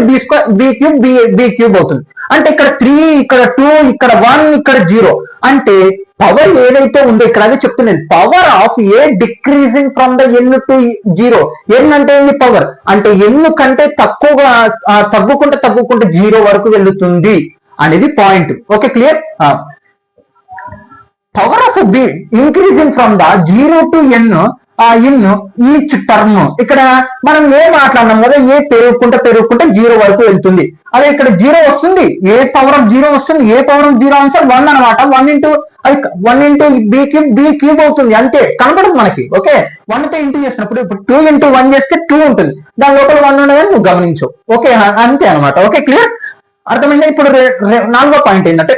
b³ అవుతుంది. అంటే ఇక్కడ 3, ఇక్కడ 2, ఇక్కడ 1, ఇక్కడ 0. అంటే పవర్ ఏదైతే ఉందో ఇక్కడ అదే చెప్తున్నది, power of A decreasing from the n to 0. n అంటే ఏంది, పవర్ అంటే n కంటే తక్కువగా తగ్గుకుంటే 0 వరకు వెళ్తుంది అనేది point. Okay, clear? Power of b increasing from the 0 to n in each term. ఇక్కడ మనం ఏ మాట్లాడినాం కదా, ఏ పెరుగుకుంటే 0 వరకు వెళ్తుంది. అదే ఇక్కడ 0 వస్తుంది, ఏ పవర్ ఆఫ్ 0 వస్తుంది, ఏ పవర్ ఆఫ్ 0 ఆన్సర్ 1 అనమాట. 1 × b³ అవుతుంది, అంతే కనపడదు మనకి. ఓకే, 1 తో ఇంటూ చేసినప్పుడు ఇప్పుడు 2 × 1 చేస్తే 2 ఉంటుంది, దాని లోపల 1 ఉండదని నువ్వు గమనించవు. ఓకే, అంతే అనమాట. Okay, clear? అర్థమైందా? ఇప్పుడు నాలుగో పాయింట్ ఏంటంటే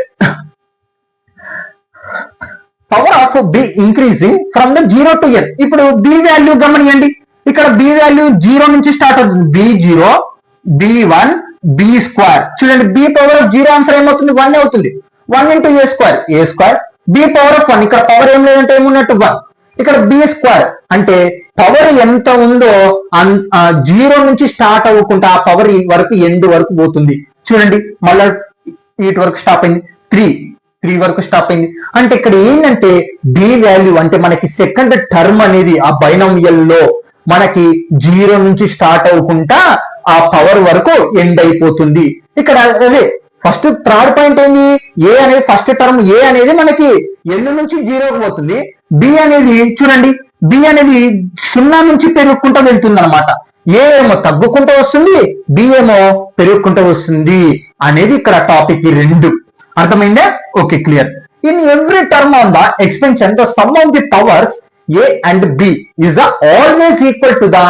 power of b increasing from the 0 to n. ఇప్పుడు బి వాల్యూ గమనియండి, ఇక్కడ బి వాల్యూ 0 నుంచి స్టార్ట్ అవుతుంది. b0, b1, b square. చూడండి, బి పవర్ ఆఫ్ 0 ఆన్సర్ ఏమవుతుంది? 1 అవుతుంది. 1 into a square, a square. B power of 1, ఇక్కడ పవర్ ఏం లేదంటే ఏమున్నట్టు 1. ఇక్కడ బి స్క్వేర్ అంటే పవర్ ఎంత ఉందో 0 నుంచి స్టార్ట్ అవ్వకుండా ఆ పవర్ వరకు ఎండ్ వరకు పోతుంది. చూడండి, మళ్ళా 8 వరకు స్టాప్ అయింది, 3 వరకు స్టాప్ అయింది. అంటే ఇక్కడ ఏంటంటే బి వాల్యూ అంటే మనకి సెకండ్ టర్మ్ అనేది ఆ బైనామియల్ లో మనకి 0 నుంచి స్టార్ట్ అవ్వకుండా ఆ పవర్ వరకు ఎండ్ అయిపోతుంది. ఇక్కడ అదే ఫస్ట్ థర్డ్ పాయింట్ ఏంది? ఏ అనేది ఫస్ట్ టర్మ్, ఏ అనేది మనకి ఎన్ నుంచి 0కి పోతుంది. బి అనేది చూడండి, బి అనేది 0 నుంచి పెరుగుకుంటూ వెళ్తుంది అనమాట. ఏ ఏమో తగ్గుకుంటూ వస్తుంది, బి ఏమో పెరుగుకుంటూ వస్తుంది అనేది ఇక్కడ టాపిక్. ఈ రెండు అర్థమైందా? Okay, clear. In every term on the expansion the sum of the powers A and B is always equal to the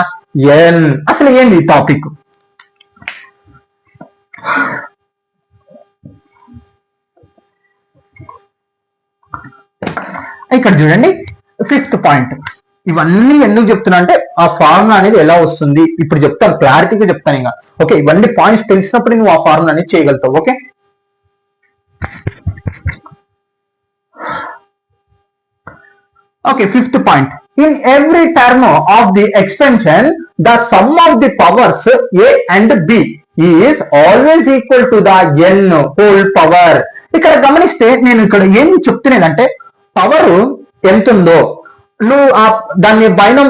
N. అసలు ఏంది టాపిక్? ఇక్కడ చూడండి, 5th పాయింట్. ఇవన్నీ ఎందుకు చెప్తున్నా అంటే ఆ ఫార్ములా అనేది ఎలా వస్తుంది ఇప్పుడు చెప్తాను, క్లారిటీగా చెప్తాను. ఇంకా ఓకే, ఇవన్నీ పాయింట్స్ తెలిసినప్పుడు నువ్వు ఆ ఫార్ములా అనేది చేయగలుగుతావు. Okay, okay, 5th point. In every term of the expansion the sum of the powers A and B is always equal to the N whole power. ఇక్కడ గమనిస్తే నేను ఇక్కడ ఏం చెప్తున్నానంటే పవర్ ఎంత ఉందో నువ్వు దాన్ని బైనం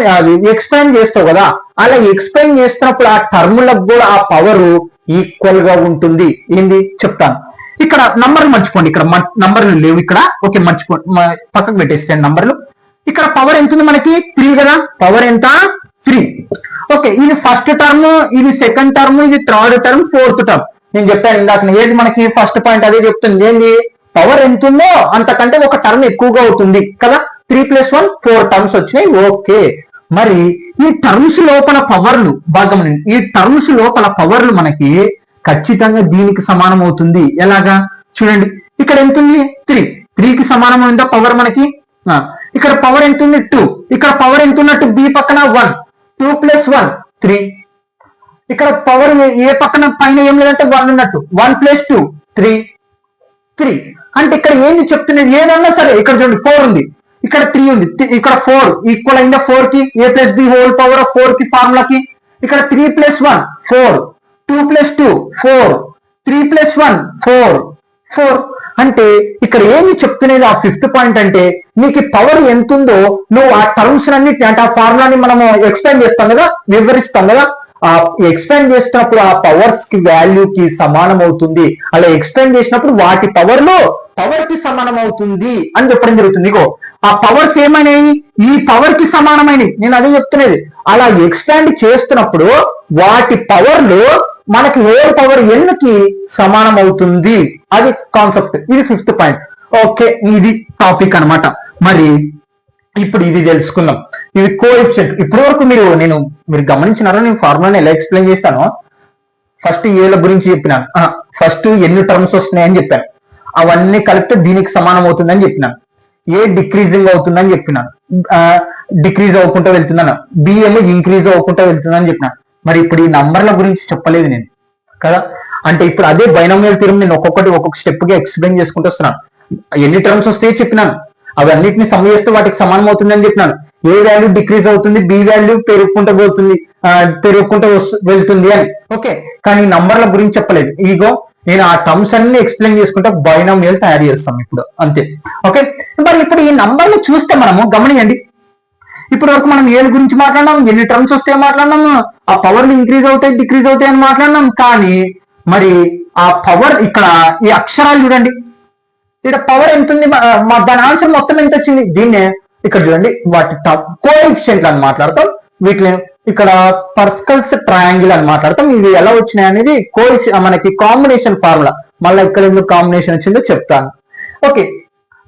ఎక్స్ప్లెయిన్ చేస్తావు కదా, అలా ఎక్స్ప్లెయిన్ చేస్తున్నప్పుడు ఆ టర్ములకు కూడా ఆ పవర్ ఈక్వల్ గా ఉంటుంది. ఏంది చెప్తాను. ఇక్కడ నంబర్లు మర్చిపోండి, ఇక్కడ నంబర్లు లేవు ఇక్కడ. ఓకే, పక్కకు పెట్టేస్తాను నంబర్లు. ఇక్కడ పవర్ ఎంత ఉంది మనకి? 3 కదా. పవర్ ఎంత? 3. ఓకే, ఇది ఫస్ట్ టర్మ్, ఇది సెకండ్ టర్మ్, ఇది థర్డ్ టర్మ్, 4th టర్మ్. నేను చెప్పాను ఇందాక, ఏది మనకి ఫస్ట్ పాయింట్ అదే చెప్తుంది. ఏంది? పవర్ ఎంత ఉందో అంతకంటే ఒక టర్మ్ ఎక్కువగా అవుతుంది కదా. 3 + 1 4 టర్మ్స్ వచ్చినాయి. ఓకే, మరి ఈ టర్మ్స్ లోపల పవర్లు భాగం, ఈ టర్మ్స్ లోపల పవర్లు మనకి ఖచ్చితంగా దీనికి సమానం అవుతుంది. ఎలాగా? చూడండి, ఇక్కడ ఎంత ఉంది? 3కి సమానం ఉందా పవర్ మనకి? ఇక్కడ పవర్ ఎంత ఉంది? 2. ఇక్కడ పవర్ ఎంత ఉన్నట్టు? బి పక్కన 1. 2 + 1 3. ఇక్కడ పవర్ ఏ పక్కన పైన ఏం లేదంటే 1 ఉన్నట్టు. 1 + 2 3. అంటే ఇక్కడ ఏంది చెప్తున్నది? ఏదన్నా సరే ఇక్కడ చూడండి 4 ఉంది, ఇక్కడ 3 ఉంది, ఇక్కడ 4 ఈక్వల్ అయిందా 4 కి? a + b whole power of 4 కి ఫార్ములాకి. ఇక్కడ 3 + 1 4, 2 + 2 4, 3 + 1 4. అంటే ఇక్కడ ఏమి చెప్తున్నది ఆ 5th పాయింట్ అంటే నీకు పవర్ ఎంత ఉందో నువ్వు ఆ టర్మ్స్ అన్నిటి అంటే ఆ ఫార్ములాని మనము ఎక్స్ప్లెయిన్ చేస్తాం కదా, వివరిస్తాం కదా, ఆ ఎక్స్ప్లెయిన్ చేసినప్పుడు ఆ పవర్స్ కి వాల్యూకి సమానం అవుతుంది. అలా ఎక్స్ప్లెయిన్ చేసినప్పుడు వాటి పవర్ కి సమానం అవుతుంది అని చెప్పడం జరుగుతుంది. ఇగో ఆ పవర్స్ ఏమైనాయి? ఈ పవర్ కి సమానమైనవి. నేను అదే చెప్తున్నది. అలా ఎక్స్పాండ్ చేస్తున్నప్పుడు వాటి పవర్లు మనకి హోల్ పవర్ n కి సమానం అవుతుంది. అది కాన్సెప్ట్. ఇది 5th పాయింట్. ఓకే, ఇది టాపిక్ అన్నమాట. మరి ఇప్పుడు ఇది తెలుసుకుందాం. ఇది కోఎఫిషియంట్. ఇప్పటి వరకు మీరు గమనించినారో నేను ఫార్ములాని ఎలా ఎక్స్ప్లెయిన్ చేస్తానో. ఫస్ట్ ఏల గురించి చెప్పినాను, ఫస్ట్ ఎన్ని టర్మ్స్ వస్తున్నాయని చెప్పాను, అవన్నీ కలిపితే దీనికి సమానం అవుతుందని చెప్పినాను. ఏ డిక్రీజింగ్ అవుతుందని చెప్పినాను, డిక్రీజ్ అవ్వకుండా వెళ్తున్నాను. బి ఏమో ఇంక్రీజ్ అవ్వకుండా వెళ్తుందని చెప్పినాను. మరి ఇప్పుడు ఈ నంబర్ల గురించి చెప్పలేదు నేను కదా. అంటే ఇప్పుడు అదే బైనామియల్ థియరం నేను ఒక్కొక్క స్టెప్ గా ఎక్స్ప్లెయిన్ చేసుకుంటూ వస్తున్నాను. ఎన్ని టర్మ్స్ వస్తాయో చెప్పినాను, అవి అన్నిటిని సమ్ చేస్తే వాటికి సమానం అవుతుంది అని చెప్పినాను. ఏ వాల్యూ డిక్రీజ్ అవుతుంది, బి వాల్యూ పెరుగుకుంటూ వెళ్తుంది అని. ఓకే, కానీ నంబర్ల గురించి చెప్పలేదు. ఇగో నేను ఆ టర్మ్స్ అన్ని ఎక్స్ప్లెయిన్ చేసుకుంటే బైనామియల్ తయారు చేస్తాం ఇప్పుడు, అంతే. ఓకే, మరి ఇప్పుడు ఈ నంబర్లు చూస్తే మనము గమనించండి. ఇప్పటి వరకు మనం ఏళ్ళ గురించి మాట్లాడినాం, ఎన్ని టర్మ్స్ వస్తాయో మాట్లాడినాము, ఆ పవర్లు ఇంక్రీజ్ అవుతాయి డిక్రీజ్ అవుతాయి అని మాట్లాడినాం. కానీ మరి ఆ పవర్ ఇక్కడ ఈ అక్షరాలు చూడండి, ఇక్కడ పవర్ ఎంత ఉంది, దాని ఆన్సర్ మొత్తం ఎంత వచ్చింది? దీన్నే ఇక్కడ చూడండి వాటి కోఎఫిషియంట్లు అని మాట్లాడతాం. వీటిని ఇక్కడ పర్స్కల్స్ ట్రయాంగిల్ అని మాట్లాడతాం. ఇవి ఎలా వచ్చినాయి అనేది మనకి కాంబినేషన్ ఫార్ములా. మళ్ళీ ఇక్కడ ఎందుకు కాంబినేషన్ వచ్చిందో చెప్తాను. ఓకే,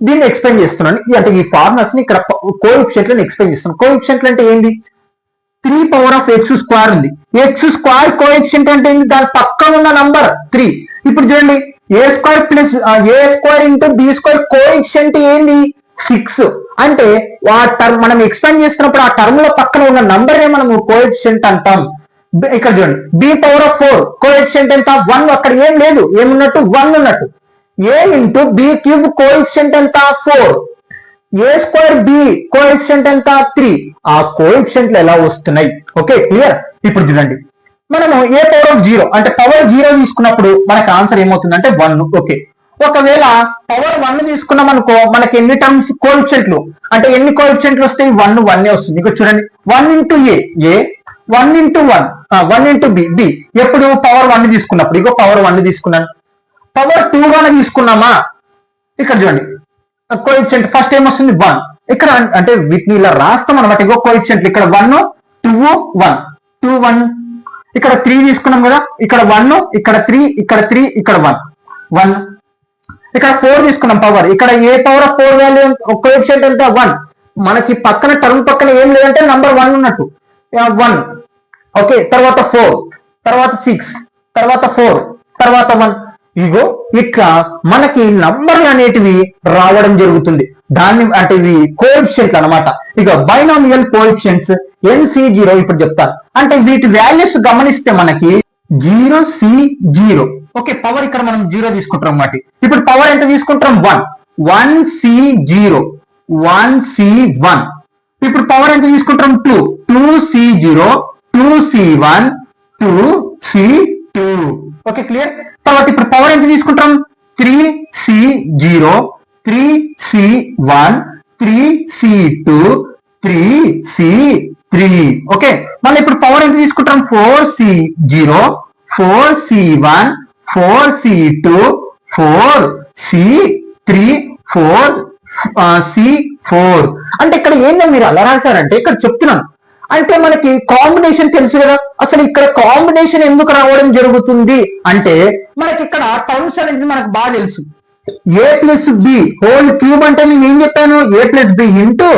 దీన్ని ఎక్స్ప్లెయిన్ చేస్తున్నాను. అంటే ఈ ఫార్ములాస్ ని ఇక్కడ కోఎఫిషియంట్లను ఎక్స్ప్లెయిన్ చేస్తున్నాను. కోఎఫిషియంట్లు అంటే ఏంది? 3/x² ఉంది. x² కోఎఫిషియంట్ అంటే ఏంది? దాని పక్కన ఉన్న నంబర్ 3. ఇప్పుడు చూడండి a² + a² × b² కోఎఫిషియంట్ ఏంది? 6 అంటే ఆ టర్మ్ మనం ఎక్స్పాండ్ చేస్తున్నప్పుడు ఆ టర్మ్ లో పక్కన ఉన్న నంబర్ నే మనం కోఎఫిషియంట్ అంటాం. ఇక్కడ చూడండి బి పవర్ ఆఫ్ 4 కోఎఫిషియంట్ ఎంత 1, అక్కడ ఏం లేదు, ఏమున్నట్టు 1 ఉన్నట్టు. ఏ ఇంటూ బి క్యూబ్ కోఎఫిషియంట్ ఎంత 4, ఏ స్క్వేర్ బి కోఎఫిషియంట్ ఎంత 3. ఆ కోఎఫిషియంట్లు ఎలా వస్తున్నాయి? Okay clear. ఇప్పుడు చూడండి మనము ఏ పవర్ ఆఫ్ 0 అంటే పవర్ 0 తీసుకున్నప్పుడు మనకి ఆన్సర్ ఏమవుతుందంటే 1. ఓకే, ఒకవేళ పవర్ 1 తీసుకున్నాం అనుకో మనకి ఎన్ని టర్మ్స్ కోఎఫిషియంట్లు అంటే ఎన్ని కోఎఫిషియంట్లు వస్తాయి? 1 వస్తుంది. ఇక్కడ చూడండి 1 ఇంటూ ఏ 1 ఇంటూ 1 ఇంటూ బి ఎప్పుడు పవర్ 1 తీసుకున్నప్పుడు. ఇగో పవర్ 1 తీసుకున్నాను. పవర్ 2 1 తీసుకున్నామా, ఇక్కడ చూడండి కోఎఫిషియంట్ ఫస్ట్ ఏమొస్తుంది 1. ఇక్కడ అంటే వీటిని ఇలా రాస్తాం అనమాట. ఇగో కోఎఫిషియంట్లు ఇక్కడ 1 2 1 2 1. ఇక్కడ 3 తీసుకున్నాం కదా, ఇక్కడ 1 ఇక్కడ 3 ఇక్కడ 3 ఇక్కడ 1 1. ఇక్కడ 4 తీసుకున్నాం పవర్, ఇక్కడ ఏ పవర్ ఆఫ్ 4 వాల్యూ కోఎఫిషియంట్ ఎంత 1. మనకి పక్కన టర్మ్ పక్కన ఏం లేదంటే నంబర్ 1 ఉన్నట్టు 1. ఓకే, తర్వాత 4 తర్వాత 6 తర్వాత 4 తర్వాత 1. ఇగో ఇట్లా మనకి నంబర్లు అనేటివి రావడం జరుగుతుంది. దాన్ని అంటే ఇవి కోఎఫిషియంట్లు అనమాట. ఇక బైనామియల్ కోఎఫిషియంట్స్ NC0 ఇప్పుడు చెప్తాను. అంటే వీటి వాల్యూస్ గమనిస్తే మనకి 0 C0. ఓకే, పవర్ ఇక్కడ మనం 0 తీసుకుంటాం అన్నమాట. ఇప్పుడు పవర్ ఎంత తీసుకుంటాం 1 1 C0 1 C1. ఇప్పుడు పవర్ ఎంత తీసుకుంటాం 2 2 C0 2 C1 2 C2. Okay clear. తర్వాత ఇప్పుడు పవర్ ఎంత తీసుకుంటాం 3 C0 3 C1 3 C2 3 C3. Okay, మళ్ళీ ఇప్పుడు పవర్ ఎంత తీసుకుంటాం 4 C0 4 C1 4 C2 4 C3 4 C4. అంటే ఇక్కడ ఏంటో మీరు అలా రాశారంటే ఇక్కడ చెప్తున్నాను అంటే మనకి కాంబినేషన్ తెలుసు కదా. అసలు ఇక్కడ కాంబినేషన్ ఎందుకు రావడం జరుగుతుంది అంటే మనకి ఇక్కడ టర్మ్స్ అనేది మనకు బాగా తెలుసు. ఏ ప్లస్ బి హోల్ క్యూబ్ అంటే నేను ఏం చెప్పాను, ఏ plus B into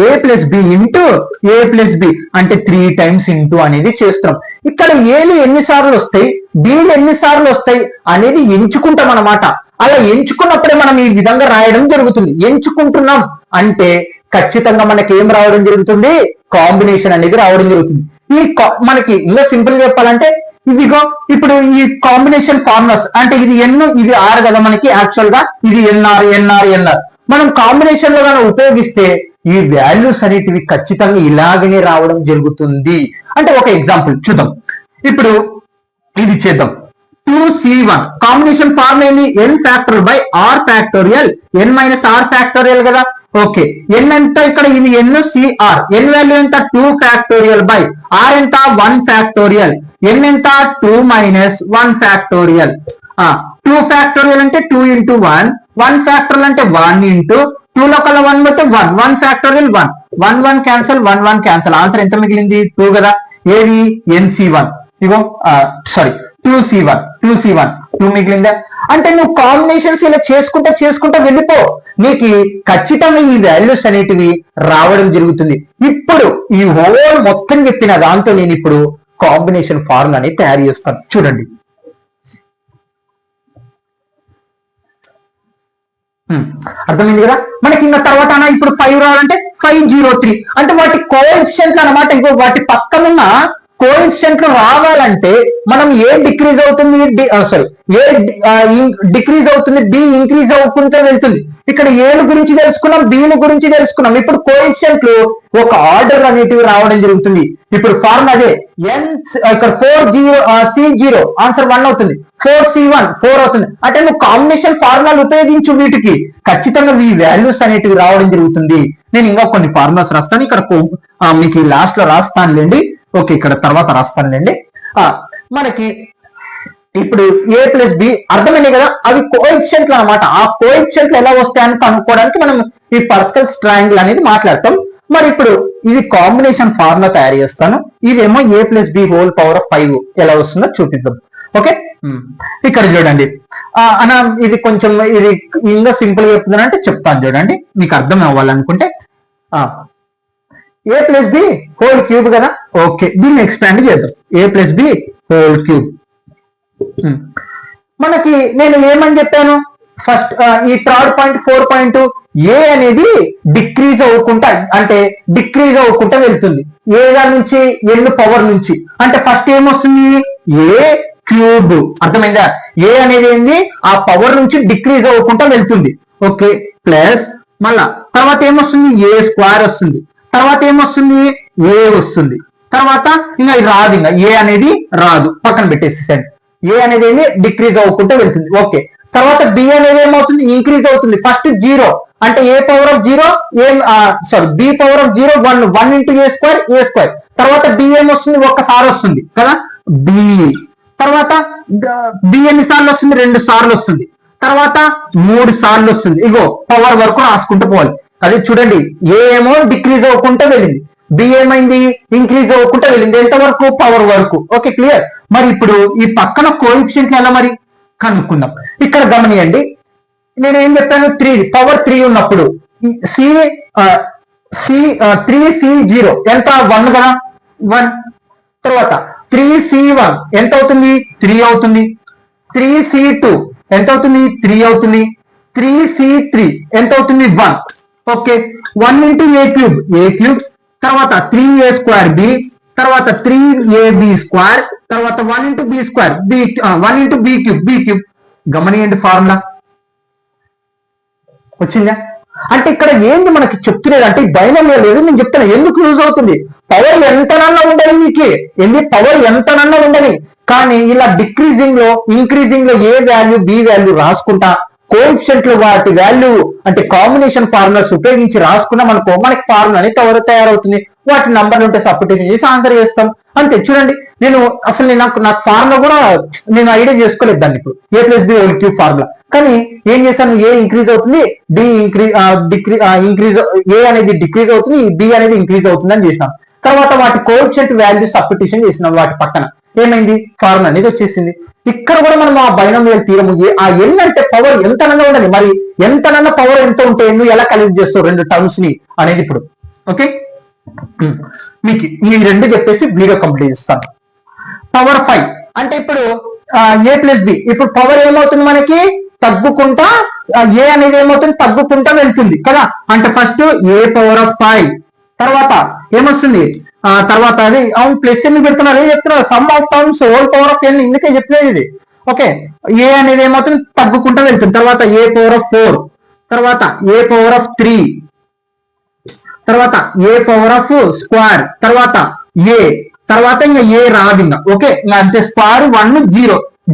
A plus B into A plus B అంటే 3 టైమ్స్ ఇంటూ అనేది చేస్తున్నాం. ఇక్కడ ఏలు ఎన్నిసార్లు వస్తాయి బిలు ఎన్నిసార్లు వస్తాయి అనేది ఎంచుకుంటాం అనమాట. అలా ఎంచుకున్నప్పుడే మనం ఈ విధంగా రాయడం జరుగుతుంది. ఎంచుకుంటున్నాం అంటే ఖచ్చితంగా మనకి ఏం రావడం జరుగుతుంది, కాంబినేషన్ అనేది రావడం జరుగుతుంది. ఈ మనకి ఇంకా సింపుల్ చెప్పాలంటే ఇదిగో ఇప్పుడు ఈ కాంబినేషన్ ఫార్ములాస్ అంటే ఇది ఎన్ ఇది ఆర్ కదా మనకి యాక్చువల్ గా ఇది ఎన్ఆర్. మనం కాంబినేషన్ లో కానీ ఉపయోగిస్తే ఈ వాల్యూస్ అనేటివి ఖచ్చితంగా ఇలాగనే రావడం జరుగుతుంది. అంటే ఒక ఎగ్జాంపుల్ చూద్దాం. ఇప్పుడు ఇది చేద్దాం 2C1 కాంబినేషన్ ఫార్ములా ఏంది n factorial by r factorial n minus r factorial కదా. ఓకే, n ఎంత ఇక్కడ ఇది n CR n వాల్యూ ఎంత 2 ఫ్యాక్టోరియల్ బై r ఎంత 1 ఫ్యాక్టోరియల్ n ఎంత 2 మైనస్ 1 ఫ్యాక్టోరియల్. 2 ఫ్యాక్టోరియల్ అంటే 2 ఇంటూ 1 1 ఫ్యాక్టోరియల్ అంటే 1 ఇంటూ 2 లో కల్లా 1 పోతే 1 1 ఫ్యాక్టోరియల్ 1 1 1 క్యాన్సల్ 1 1 క్యాన్సల్. ఆన్సర్ ఎంత మిగిలింది 2 కదా. ఏది NC1 ఇగో సారీ 2C1 2 మిగిలిందా. అంటే నువ్వు కాంబినేషన్స్ ఇలా చేసుకుంటా వెళ్ళిపో, నీకు ఖచ్చితంగా ఈ వాల్యూస్ అనేటివి రావడం జరుగుతుంది. ఇప్పుడు ఈ హోల్ మొత్తం చెప్పిన దాంతో నేను ఇప్పుడు కాంబినేషన్ ఫార్ములా అనేది తయారు చేస్తాను. చూడండి అర్థమైంది కదా మనకి. ఇంకా తర్వాత ఇప్పుడు 5 రావాలంటే 503 అంటే వాటి కోఎఫిషియంట్లు అనమాట. ఇంకో వాటి పక్కనున్న కోఎఫిషియంట్లు రావాలంటే మనం ఏ డిక్రీజ్ అవుతుంది ఏ డిక్రీజ్ అవుతుంది బి ఇంక్రీజ్ అవుకుంటూ వెళ్తుంది. ఇక్కడ ఏల గురించి తెలుసుకున్నాం బిల గురించి తెలుసుకున్నాం. ఇప్పుడు కోఎఫిషియంట్లు ఒక ఆర్డర్ అనేటివి రావడం జరుగుతుంది. ఇప్పుడు ఫార్ములా అదే ఇక్కడ 4C0 ఆన్సర్ 1 అవుతుంది 4C1 4 అవుతుంది. అంటే నువ్వు కాంబినేషన్ ఫార్ములాలు ఉపయోగించు వీటికి ఖచ్చితంగా ఈ వాల్యూస్ అనేటివి రావడం జరుగుతుంది. నేను ఇంకా కొన్ని ఫార్ములాస్ రాస్తాను ఇక్కడ మీకు లాస్ట్ లో రాస్తానులేండి. ఓకే, ఇక్కడ తర్వాత రాస్తానులేండి. మనకి ఇప్పుడు ఏ ప్లస్ బి అర్థమైంది కదా, అవి కోఎఫిషియంట్లు అనమాట. ఆ కోఎఫిషియంట్లు ఎలా వస్తాయని కనుక్కోవడానికి మనం ఈ పర్స్కల్స్ ట్రయాంగిల్ అనేది మాట్లాడతాం. మరి ఇప్పుడు ఇది కాంబినేషన్ ఫార్ములా తయారు చేస్తాను. ఇదేమో A plus B whole power of 5 ఎలా వస్తుందో చూపిద్దాం. ఓకే, ఇక్కడ చూడండి అన్న ఇది కొంచెం ఇది ఇంకా సింపుల్ గా చెప్తున్నానంటే చెప్తాను చూడండి మీకు అర్థం అవ్వాలనుకుంటే. ఏ ప్లస్ బి హోల్ క్యూబ్ కదా. ఓకే, దీన్ని ఎక్స్పాండ్ చేద్దాం. ఏ ప్లస్ బి హోల్ క్యూబ్ మనకి నేను ఏమని చెప్పాను ఫస్ట్ ఈ థర్డ్ పాయింట్ 4 ఏ అనేది డిక్రీజ్ అవ్వకుండా అంటే డిక్రీజ్ అవ్వకుండా వెళ్తుంది ఏ దాని నుంచి ఎన్ పవర్ నుంచి అంటే ఫస్ట్ ఏమొస్తుంది ఏ క్యూబ్ అర్థమైందా ఏ అనేది ఏంది ఆ పవర్ నుంచి డిక్రీజ్ అవ్వకుండా వెళ్తుంది ఓకే ప్లస్ మళ్ళా తర్వాత ఏమొస్తుంది ఏ స్క్వేర్ వస్తుంది తర్వాత ఏమొస్తుంది ఏ వస్తుంది తర్వాత ఇంకా రాదు ఇంకా ఏ అనేది రాదు పక్కన పెట్టేసేసండి ఏ అనేది ఏంది డిక్రీజ్ అవ్వకుండా వెళ్తుంది ఓకే తర్వాత బి అనేది ఏమవుతుంది ఇంక్రీజ్ అవుతుంది ఫస్ట్ 0 అంటే A power of 0 sorry B power of 0 1 into A square తర్వాత బి ఏమొస్తుంది ఒక్కసారి వస్తుంది కదా బి తర్వాత బి ఎన్ని సార్లు వస్తుంది 2 సార్లు వస్తుంది తర్వాత 3 సార్లు వస్తుంది ఇగో పవర్ వరకు రాసుకుంటూ పోవాలి అది చూడండి ఏ ఏమో డిక్రీజ్ అవ్వకుండా వెళ్ళింది బి ఏమైంది ఇంక్రీజ్ అవ్వకుండా వెళ్ళింది ఎంత వరకు పవర్ వరకు ఓకే క్లియర్ మరి ఇప్పుడు ఈ పక్కన కోఎఫిషియెంట్ ఎలా మరి కనుక్కుందాం ఇక్కడ గమనియండి నేను ఏం చెప్పాను 3 పవర్ 3 ఉన్నప్పుడు సి 3C0 ఎంత 1 కదా 1 తర్వాత 3C1 ఎంత అవుతుంది 3 అవుతుంది 3C2 ఎంత అవుతుంది 3 అవుతుంది 3C3 ఎంత అవుతుంది 1 ఓకే 1 ఇంటూ ఏ క్యూబ్ తర్వాత 3a స్క్వేర్ బి తర్వాత 3ab స్క్వేర్ తర్వాత 1 into B square 1 into B cube గమనియండి ఫార్ములా వచ్చిందా అంటే ఇక్కడ ఏంది మనకి చెప్తున్నది అంటే బైనామియల్ లేదు నేను చెప్తున్నా ఎందుకు యూజ్ అవుతుంది పవర్ ఎంతనన్నా ఉండని మీకు ఏంది పవర్ ఎంతనన్నా ఉండని కానీ ఇలా డిక్రీజింగ్ లో ఇంక్రీజింగ్ లో ఏ వాల్యూ బి వాల్యూ రాసుకుంటా కోఎఫిషియెంట్ లో వాటి వాల్యూ అంటే కాంబినేషన్ ఫార్ములాస్ ఉపయోగించి రాసుకున్నాం అనుకో మనకి ఫార్ములా అనేది తయారవుతుంది వాటి నంబర్లు ఉంటే సబ్స్టిట్యూషన్ చేసి ఆన్సర్ చేస్తాం అంతే చూడండి నేను అసలు నాకు ఫార్ములా కూడా నేను ఐడియా చేసుకోలేదు దాన్ని ఇప్పుడు A plus B whole cube formula కానీ ఏం చేశాను ఏ ఇంక్రీజ్ అవుతుంది డి ఇంక్రీజ్ ఏ అనేది డిక్రీజ్ అవుతుంది బి అనేది ఇంక్రీజ్ అవుతుంది అని చేసినాం తర్వాత వాటి కోఎఫిషియెంట్ వాల్యూ సబ్స్టిట్యూషన్ చేసినాం వాటి పక్కన ఏమైంది ఫార్ములా అనేది వచ్చేసింది ఇక్కడ కూడా మనం ఆ బైనామియల్ థీరం ఉంది ఆ ఎన్ అంటే పవర్ ఎంతనన్నా ఉండాలి మరి ఎంతనన్నా పవర్ ఎంత ఉంటే నువ్వు ఎలా కలిపి చేస్తావు 2 టర్మ్స్ ని అనేది ఇప్పుడు ఓకే మీకు ఈ 2 చెప్పేసి వీడియో కంప్లీట్ చేస్తాను పవర్ 5 అంటే ఇప్పుడు ఏ ప్లస్ బి ఇప్పుడు పవర్ ఏమవుతుంది మనకి తగ్గుకుంటా ఏ అనేది ఏమవుతుంది తగ్గుకుంటా వెళ్తుంది కదా అంటే ఫస్ట్ ఏ పవర్ ఆఫ్ 5 తర్వాత ఏమొస్తుంది తర్వాత అది అవును ప్లస్ ఎన్ని పెడుతున్నారు ఏం చెప్తున్నారు sum of terms whole power of N ఇందుకే చెప్పలేదు ఇది ఓకే ఏ అనేది ఏమవుతుంది తగ్గుకుంటా వెళ్తుంది తర్వాత ఏ పవర్ ఆఫ్ 4 తర్వాత ఏ పవర్ ఆఫ్ 3 తర్వాత ఏ పవర్ ఆఫ్ స్క్వేర్ తర్వాత ఏ తర్వాత ఇంకా ఏ రాదు ఇంకా ఓకే ఇంకా అంతే స్క్వేర్ 1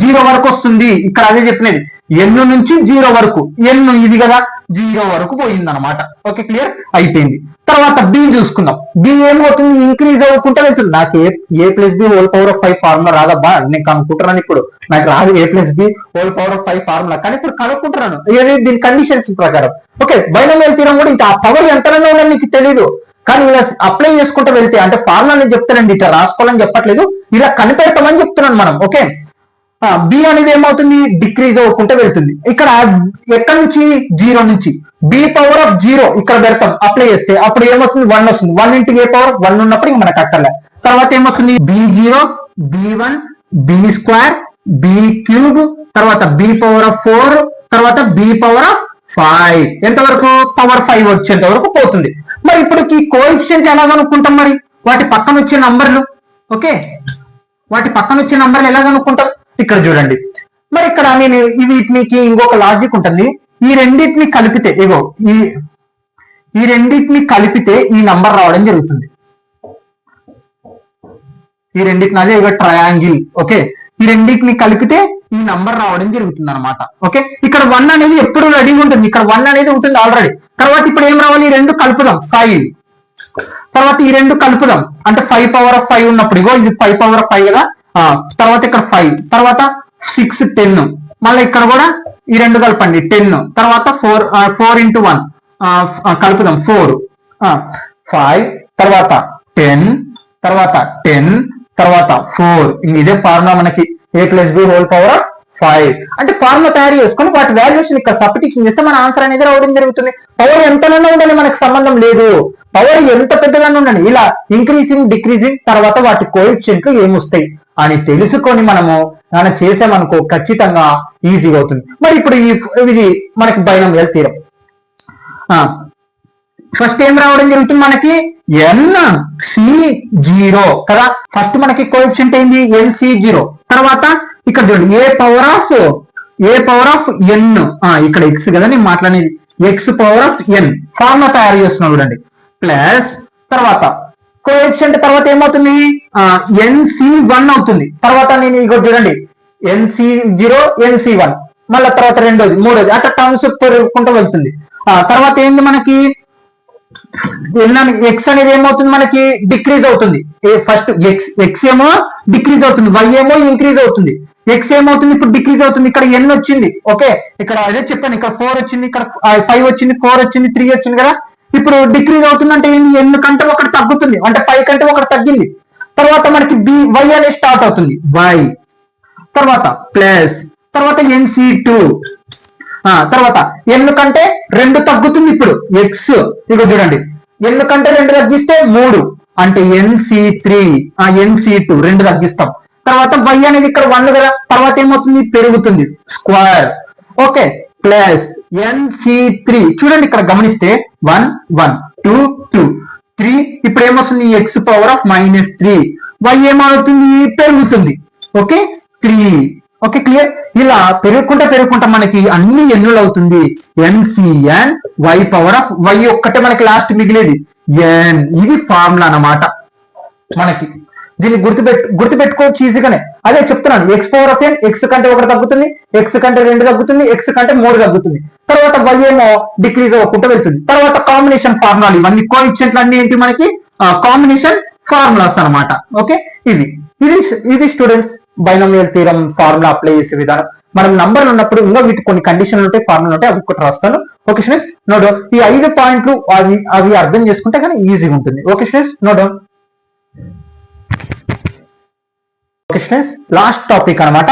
0 వరకు వస్తుంది ఇక్కడ అదే చెప్పినది ఎన్ నుంచి 0 వరకు ఎన్ ఇది కదా 0 వరకు పోయింది అనమాట ఓకే క్లియర్ అయిపోయింది తర్వాత బి చూసుకుందాం బి ఏమవుతుంది ఇంక్రీజ్ అవ్వకుంటే వెళ్తుంది నాకు A plus B whole power of 5 formula రాదబ్బా నేను కనుక్కుంటున్నాను ఇప్పుడు నాకు రాదు A plus B whole power of 5 formula కానీ ఇప్పుడు కనుక్కుంటున్నాను ఏది దీని కండిషన్స్ ప్రకారం ఓకే బైనామియల్ థీరం కూడా ఇంకా ఆ పవర్ ఎంతనన్నా ఉందని నీకు తెలీదు కానీ ఇలా అప్లై చేసుకుంటూ వెళ్తే అంటే ఫార్ములా నేను చెప్తానండి ఇట్లా రాసుకోవాలని చెప్పట్లేదు ఇలా కనిపెడతామని చెప్తున్నాను మనం ఓకే బి అనేది ఏమవుతుంది డిక్రీజ్ అవ్వకుంటే వెళ్తుంది ఇక్కడ ఎక్కడి నుంచి 0 నుంచి బి పవర్ ఆఫ్ 0 ఇక్కడ పెడతాం అప్లై చేస్తే అప్పుడు ఏమవుతుంది 1 వస్తుంది 1 ఇంటూ ఏ పవర్ 1 ఉన్నప్పుడు ఇంక మనకు అక్కర్లే తర్వాత ఏమొస్తుంది b0 b1 b square b cube తర్వాత బి పవర్ ఆఫ్ 4 తర్వాత బి పవర్ ఆఫ్ 5 ఎంతవరకు పవర్ 5 వచ్చేంత వరకు పోతుంది మరి ఇప్పుడు ఈ కోఎఫిషియెంట్ ఎలా కనుక్కుంటాం మరి వాటి పక్కన వచ్చే నంబర్లు ఓకే వాటి పక్కన వచ్చే నంబర్లు ఎలా కనుక్కుంటాం ఇక్కడ చూడండి మరి ఇక్కడ నేను వీటికి ఇంకొక లాజిక్ ఉంటుంది ఈ రెండింటిని కలిపితే ఇగో ఈ రెండింటిని కలిపితే ఈ నంబర్ రావడం జరుగుతుంది ఈ రెండింటిని అదే ఇక ట్రయాంగిల్ ఓకే ఈ రెండింటిని కలిపితే ఈ నంబర్ రావడం జరుగుతుంది అనమాట ఓకే ఇక్కడ 1 అనేది ఎప్పుడు రెడీగా ఉంటుంది ఇక్కడ 1 అనేది ఉంటుంది ఆల్రెడీ తర్వాత ఇప్పుడు ఏం రావాలి ఈ 2 కలుపుదాం 5 తర్వాత ఈ 2 కలుపుదాం అంటే 5 పవర్ ఆఫ్ 5 ఉన్నప్పుడు ఇగో ఇది 5 పవర్ ఆఫ్ 5 కదా తర్వాత ఇక్కడ 5 తర్వాత 6 10 మళ్ళీ ఇక్కడ కూడా ఈ 2 కలపండి 10 తర్వాత 4 ఇంటూ 1 కలుపుదాం 4 5 తర్వాత 10 తర్వాత 10 తర్వాత 4 ఇదే ఫార్ములా మనకి ఏ ప్లస్ బి హోల్ పవర్ 5 అంటే ఫార్ములా తయారు చేసుకొని వాటి వాల్యుయేషన్ ఇక్కడ సబ్స్టిట్యూషన్ చేస్తే మన ఆన్సర్ అనేది రావడం జరుగుతుంది పవర్ ఎంతనన్నా ఉండాలి మనకు సంబంధం లేదు పవర్ ఎంత పెద్దగానే ఉండండి ఇలా ఇంక్రీజింగ్ డిక్రీజింగ్ తర్వాత వాటి కోఎఫిషియెంట్లు ఏమొస్తాయి అని తెలుసుకొని మనము మనం చేసామనుకో ఖచ్చితంగా ఈజీగా అవుతుంది. మరి ఇప్పుడు ఇది మనకి బైనామియల్ థీరం. ఫస్ట్ ఏం రావడం జరుగుతుంది మనకి NC0 కదా. ఫస్ట్ మనకి కోఎఫిషియంట్ ఏంది NC0. తర్వాత ఇక్కడ చూడండి ఏ పవర్ ఆఫ్ n, ఇక్కడ x కదా నేను మాట్లాడేది, x power of n formula తయారు చేస్తున్నాం చూడండి, ప్లస్ తర్వాత కోఎఫిషియంట్ తర్వాత ఏమవుతుంది NC1 అవుతుంది. తర్వాత నేను ఇక చూడండి NC0 NC1 మళ్ళీ తర్వాత రెండోది మూడోది అట్లా టర్మ్స్ పెరుగుకుంటూ వెళ్తుంది. తర్వాత ఏంది మనకి ఎక్స్ అనేది ఏమవుతుంది మనకి డిక్రీజ్ అవుతుంది. ఫస్ట్ ఎక్స్ ఏమో డిక్రీజ్ అవుతుంది, వై ఏమో ఇంక్రీజ్ అవుతుంది. ఎక్స్ ఏమవుతుంది ఇప్పుడు డిక్రీజ్ అవుతుంది, ఇక్కడ ఎన్ వచ్చింది. ఓకే ఇక్కడ అదే చెప్పాను, ఇక్కడ 4 వచ్చింది, ఇక్కడ 5 వచ్చింది, 4 వచ్చింది, 3 వచ్చింది కదా. ఇప్పుడు డిక్రీజ్ అవుతుంది అంటే ఏంటి, ఎన్ కంటే ఒకటి తగ్గుతుంది, అంటే 5 కంటే ఒకటి తగ్గింది. తర్వాత మనకి వై అనేది స్టార్ట్ అవుతుంది, వై తర్వాత ప్లస్ తర్వాత NC2 తర్వాత ఎన్ కంటే 2 తగ్గుతుంది. ఇప్పుడు ఎక్స్ ఇక చూడండి ఎన్ కంటే 2 తగ్గిస్తే 3 అంటే NC3 NC2 2 తగ్గిస్తాం. తర్వాత వై అనేది ఇక్కడ 1 కదా, తర్వాత ఏమవుతుంది పెరుగుతుంది స్క్వేర్. ఓకే ప్లస్ NC3 చూడండి ఇక్కడ గమనిస్తే 1 1 2 2 3 ఇప్పుడు ఏమొస్తుంది ఎక్స్ పవర్ ఆఫ్ -3, వై ఏమవుతుంది పెరుగుతుంది. ఓకే 3. Okay clear. ఇలా పెరుగుకుంటా మనకి అన్ని ఎన్నులు అవుతుంది. NCN y power of y ఒక్కటే మనకి లాస్ట్ మిగిలేది n. ఇది ఫార్ములా అన్నమాట మనకి. దీన్ని గుర్తుపెట్టుకోవచ్చు ఈజీగానే. అదే చెప్తున్నాను X power of n X కంటే 1 తగ్గుతుంది, ఎక్స్ కంటే 2 తగ్గుతుంది, ఎక్స్ కంటే 3 తగ్గుతుంది. తర్వాత వై ఏమో డిక్రీజ్ అవ్వకుండా వెళ్తుంది. తర్వాత కాంబినేషన్ ఫార్ములాలు ఇవన్నీ కోఎఫిషియంట్లు అన్ని ఏంటి మనకి కాంబినేషన్ ఫార్ములాస్ అన్నమాట. ఓకే ఇది students binomial theorem formula apply చేసే విధానం. మనం నంబర్లు ఉన్నప్పుడు ఇంకా వీటి కొన్ని కండిషన్లు ఉంటాయి, ఫార్ములా ఉంటాయి, అవి ఒకటి రాస్తాను. Okay students no doubt. ఈ 5 పాయింట్లు అవి అర్థం చేసుకుంటే కానీ ఈజీగా ఉంటుంది. Okay students no doubt. Okay students last topic అనమాట.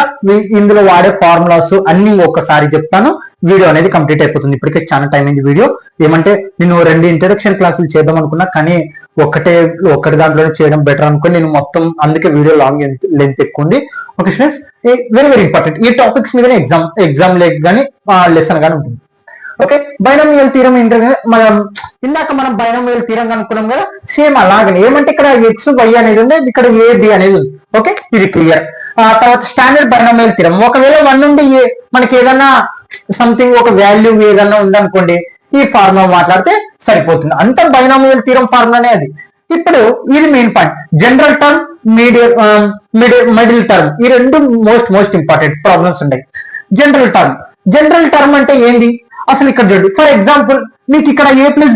ఇందులో వాడే ఫార్ములాస్ అన్ని ఒక్కసారి చెప్తాను, వీడియో అనేది కంప్లీట్ అయిపోతుంది. ఇప్పటికే చాలా టైం అయింది వీడియో. ఏమంటే నేను 2 ఇంట్రడక్షన్ క్లాసులు చేద్దాం అనుకున్నా, కానీ ఒకటి దాంట్లోనే చేయడం బెటర్ అనుకుని నేను మొత్తం అందుకే వీడియో లాంగ్ లెంత్ ఎక్కువ ఉంది. Okay students very very important. ఈ టాపిక్స్ మీదనే ఎగ్జామ్ లేక్ కానీ లెసన్ కానీ ఉంటుంది. ఓకే బైనామియల్ థీరం మనం ఇందాక బైనామియల్ థీరం అనుకున్నాం కదా, సేమ్ అలాగనే ఏమంటే ఇక్కడ ఎక్స్ వై అనేది ఉంది, ఇక్కడ ఏ బి అనేది ఉంది. ఓకే ఇది క్లియర్. తర్వాత స్టాండర్డ్ బైనామియల్ థీరం ఒకవేళ 1 నుండి మనకి ఏదన్నా సంథింగ్ ఒక వాల్యూ ఏదన్నా ఉందనుకోండి, ఈ ఫార్ములా మాట్లాడితే సరిపోతుంది. అంత బైనామియల్ థీరం ఫార్ములానే అది. ఇప్పుడు ఇది main point. General term middle term ఈ రెండు మోస్ట్ ఇంపార్టెంట్ ప్రాబ్లమ్స్ ఉన్నాయి. జనరల్ టర్మ్ అంటే ఏంది అసలు ఇక్కడ చూడండి. ఫర్ ఎగ్జాంపుల్ మీకు ఇక్కడ a+b²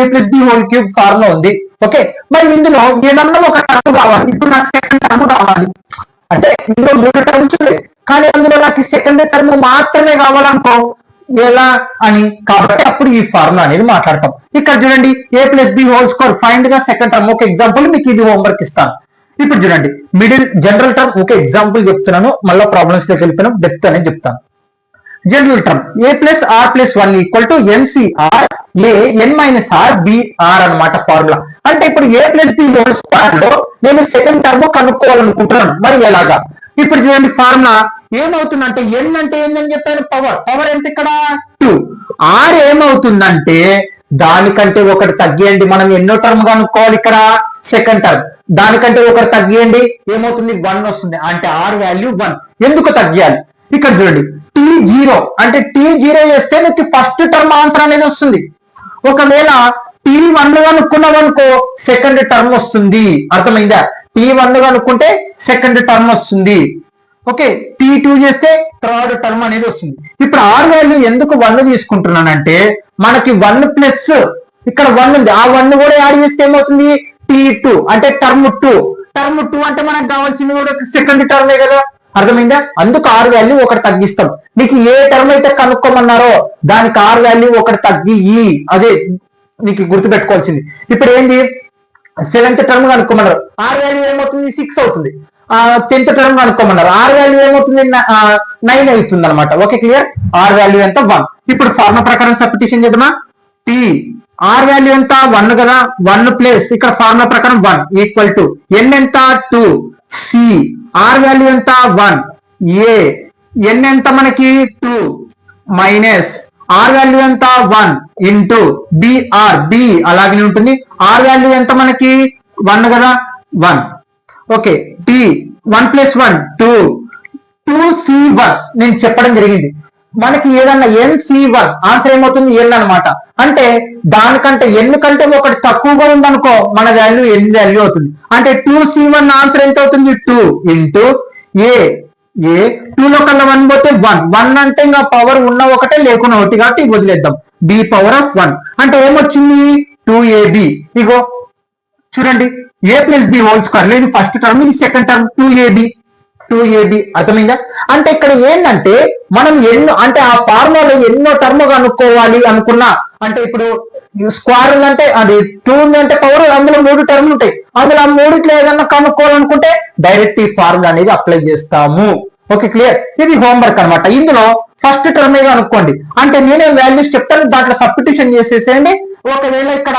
a+b³ ఫార్ములా ఉంది. ఓకే మరి ఇందులో ఏదన్నా ఒక టర్మ్ కావాలి. ఇప్పుడు నాకు సెకండ్ టర్మ్ కావాలి అంటే ఇందులో 3 టర్మ్స్ ఉన్నాయి, కానీ అందులో నాకు సెకండ్ టర్మ్ మాత్రమే కావాలనుకో ఎలా అని, కాబట్టి అప్పుడు ఈ ఫార్ములా అనేది మాట్లాడతాం. ఇక్కడ చూడండి a+b² ఫైండ్ గా సెకండ్ టర్మ్. ఒక ఎగ్జాంపుల్ మీకు ఇది హోంవర్క్ ఇస్తాను. ఇప్పుడు చూడండి జనరల్ టర్మ్ ఒక ఎగ్జాంపుల్ చెప్తున్నాను, మళ్ళీ ప్రాబ్లమ్స్ లోకి వెళ్ళిపోయినా డెప్త్ అనేది చెప్తాను. General term a+r+1 = NCR a n - r అన్నమాట ఫార్ములా. అంటే ఇప్పుడు a+b² లో నేను సెకండ్ టర్మ్ కనుక్కోవాలనుకుంటున్నాను, మరి ఎలాగా? ఇప్పుడు చూడండి ఫార్ములా ఏమవుతుందంటే n అంటే ఏందని చెప్పాను పవర్ ఎంత ఇక్కడ 2. r ఏమవుతుందంటే దానికంటే ఒకటి తగ్గియండి. మనం ఎన్నో టర్మ్ కనుక్కోవాలి, ఇక్కడ సెకండ్ టర్మ్, దానికంటే ఒకటి తగ్గియండి ఏమవుతుంది 1 వస్తుంది. అంటే r వాల్యూ 1. ఎందుకు తగ్గియాలి? ఇక్కడ చూడండి T0 అంటే T0 చేస్తే మీకు ఫస్ట్ టర్మ్ ఆన్సర్ అనేది వస్తుంది. ఒకవేళ T1 కనుక్కున్నాం అనుకో సెకండ్ టర్మ్ వస్తుంది. అర్థమైందా? T1 కనుక్కుంటే సెకండ్ టర్మ్ వస్తుంది. ఓకే T2 చేస్తే థర్డ్ టర్మ్ అనేది వస్తుంది. ఇప్పుడు ఆర్ వాల్యూ ఎందుకు 1 తీసుకుంటున్నానంటే మనకి 1 ప్లస్ ఇక్కడ 1 ఉంది, ఆ 1 కూడా యాడ్ చేస్తే ఏమవుతుంది T2 అంటే టర్మ్ 2 అంటే మనకు కావాల్సింది కూడా సెకండ్ టర్మే కదా. అర్థమైందా? అందుకు ఆర్ వాల్యూ ఒకటి తగ్గిస్తాం. మీకు ఏ టర్మ్ అయితే కనుక్కోమన్నారో దానికి ఆర్ వాల్యూ ఒకటి తగ్గి అదే నీకు గుర్తుపెట్టుకోవాల్సింది. ఇప్పుడు ఏంటి 7th టర్మ్ కనుక్కోమన్నారు, ఆర్ వాల్యూ ఏమవుతుంది 6 అవుతుంది. 10th టర్మ్ కనుక్కోమన్నారు, ఆర్ వాల్యూ ఏమవుతుంది 9 అవుతుంది అనమాట. Okay clear. ఆర్ వాల్యూ ఎంత 1. ఇప్పుడు ఫార్ములా ప్రకారం సబ్స్టిట్యూషన్ చేద్దామా? టీ ఆర్ వాల్యూ ఎంత 1 కదా, 1 ప్లస్ ఇక్కడ ఫార్ములా ప్రకారం 1 ఈక్వల్ టు ఎన్ ఎంత 2 సి ఆర్ వాల్యూ ఎంత 1 ఏ ఎన్ ఎంత మనకి 2 మైనస్ ఆర్ వాల్యూ ఎంత 1 ఇంటూ బిఆర్ బి అలాగనే ఉంటుంది. ఆర్ వాల్యూ ఎంత మనకి 1 కదా 1. ఓకే టి 1 + 1 2 2c1 నేను చెప్పడం జరిగింది. మనకి ఏదన్నా NC1 ఆన్సర్ ఏమవుతుంది ఎన్ అనమాట. అంటే దానికంటే ఎన్ కంటే ఒకటి తక్కువగా ఉందనుకో మన వాల్యూ ఎన్ వాల్యూ అవుతుంది. అంటే 2c1 ఆన్సర్ ఎంత అవుతుంది 2 ఇంటూ ఏ 2 లో కన్నా 1 పోతే 1 అంటే ఇంకా పవర్ ఉన్న ఒకటే లేకున్నా ఒకటి కాబట్టి వదిలేద్దాం. b పవర్ ఆఫ్ 1 అంటే ఏమొచ్చింది 2ab. ఇగో చూడండి a + b హోల్ స్క్వేర్ లేదు ఫస్ట్ టర్మ్ ఇది సెకండ్ టర్మ్ 2ab అర్థమైందా. అంటే ఇక్కడ ఏంటంటే మనం ఎన్నో అంటే ఆ ఫార్ములాలో ఎన్నో టర్మ్ కనుక్కోవాలి అనుకున్నా అంటే ఇప్పుడు స్క్వేర్ ఉందంటే అది 2 ఉందంటే పవర్ అందులో 3 టర్మ్లు ఉంటాయి. అందులో ఆ 3 ఏదన్నా కనుక్కోవాలనుకుంటే డైరెక్ట్ ఈ ఫార్ములా అనేది అప్లై చేస్తాము. Okay clear. ఇది హోంవర్క్ అనమాట. ఇందులో ఫస్ట్ టర్మ్ కనుక్కోండి అంటే నేనే వాల్యూస్ చెప్తాను దాంట్లో సబ్స్టిట్యూషన్ చేసేసేయండి. ఒకవేళ ఇక్కడ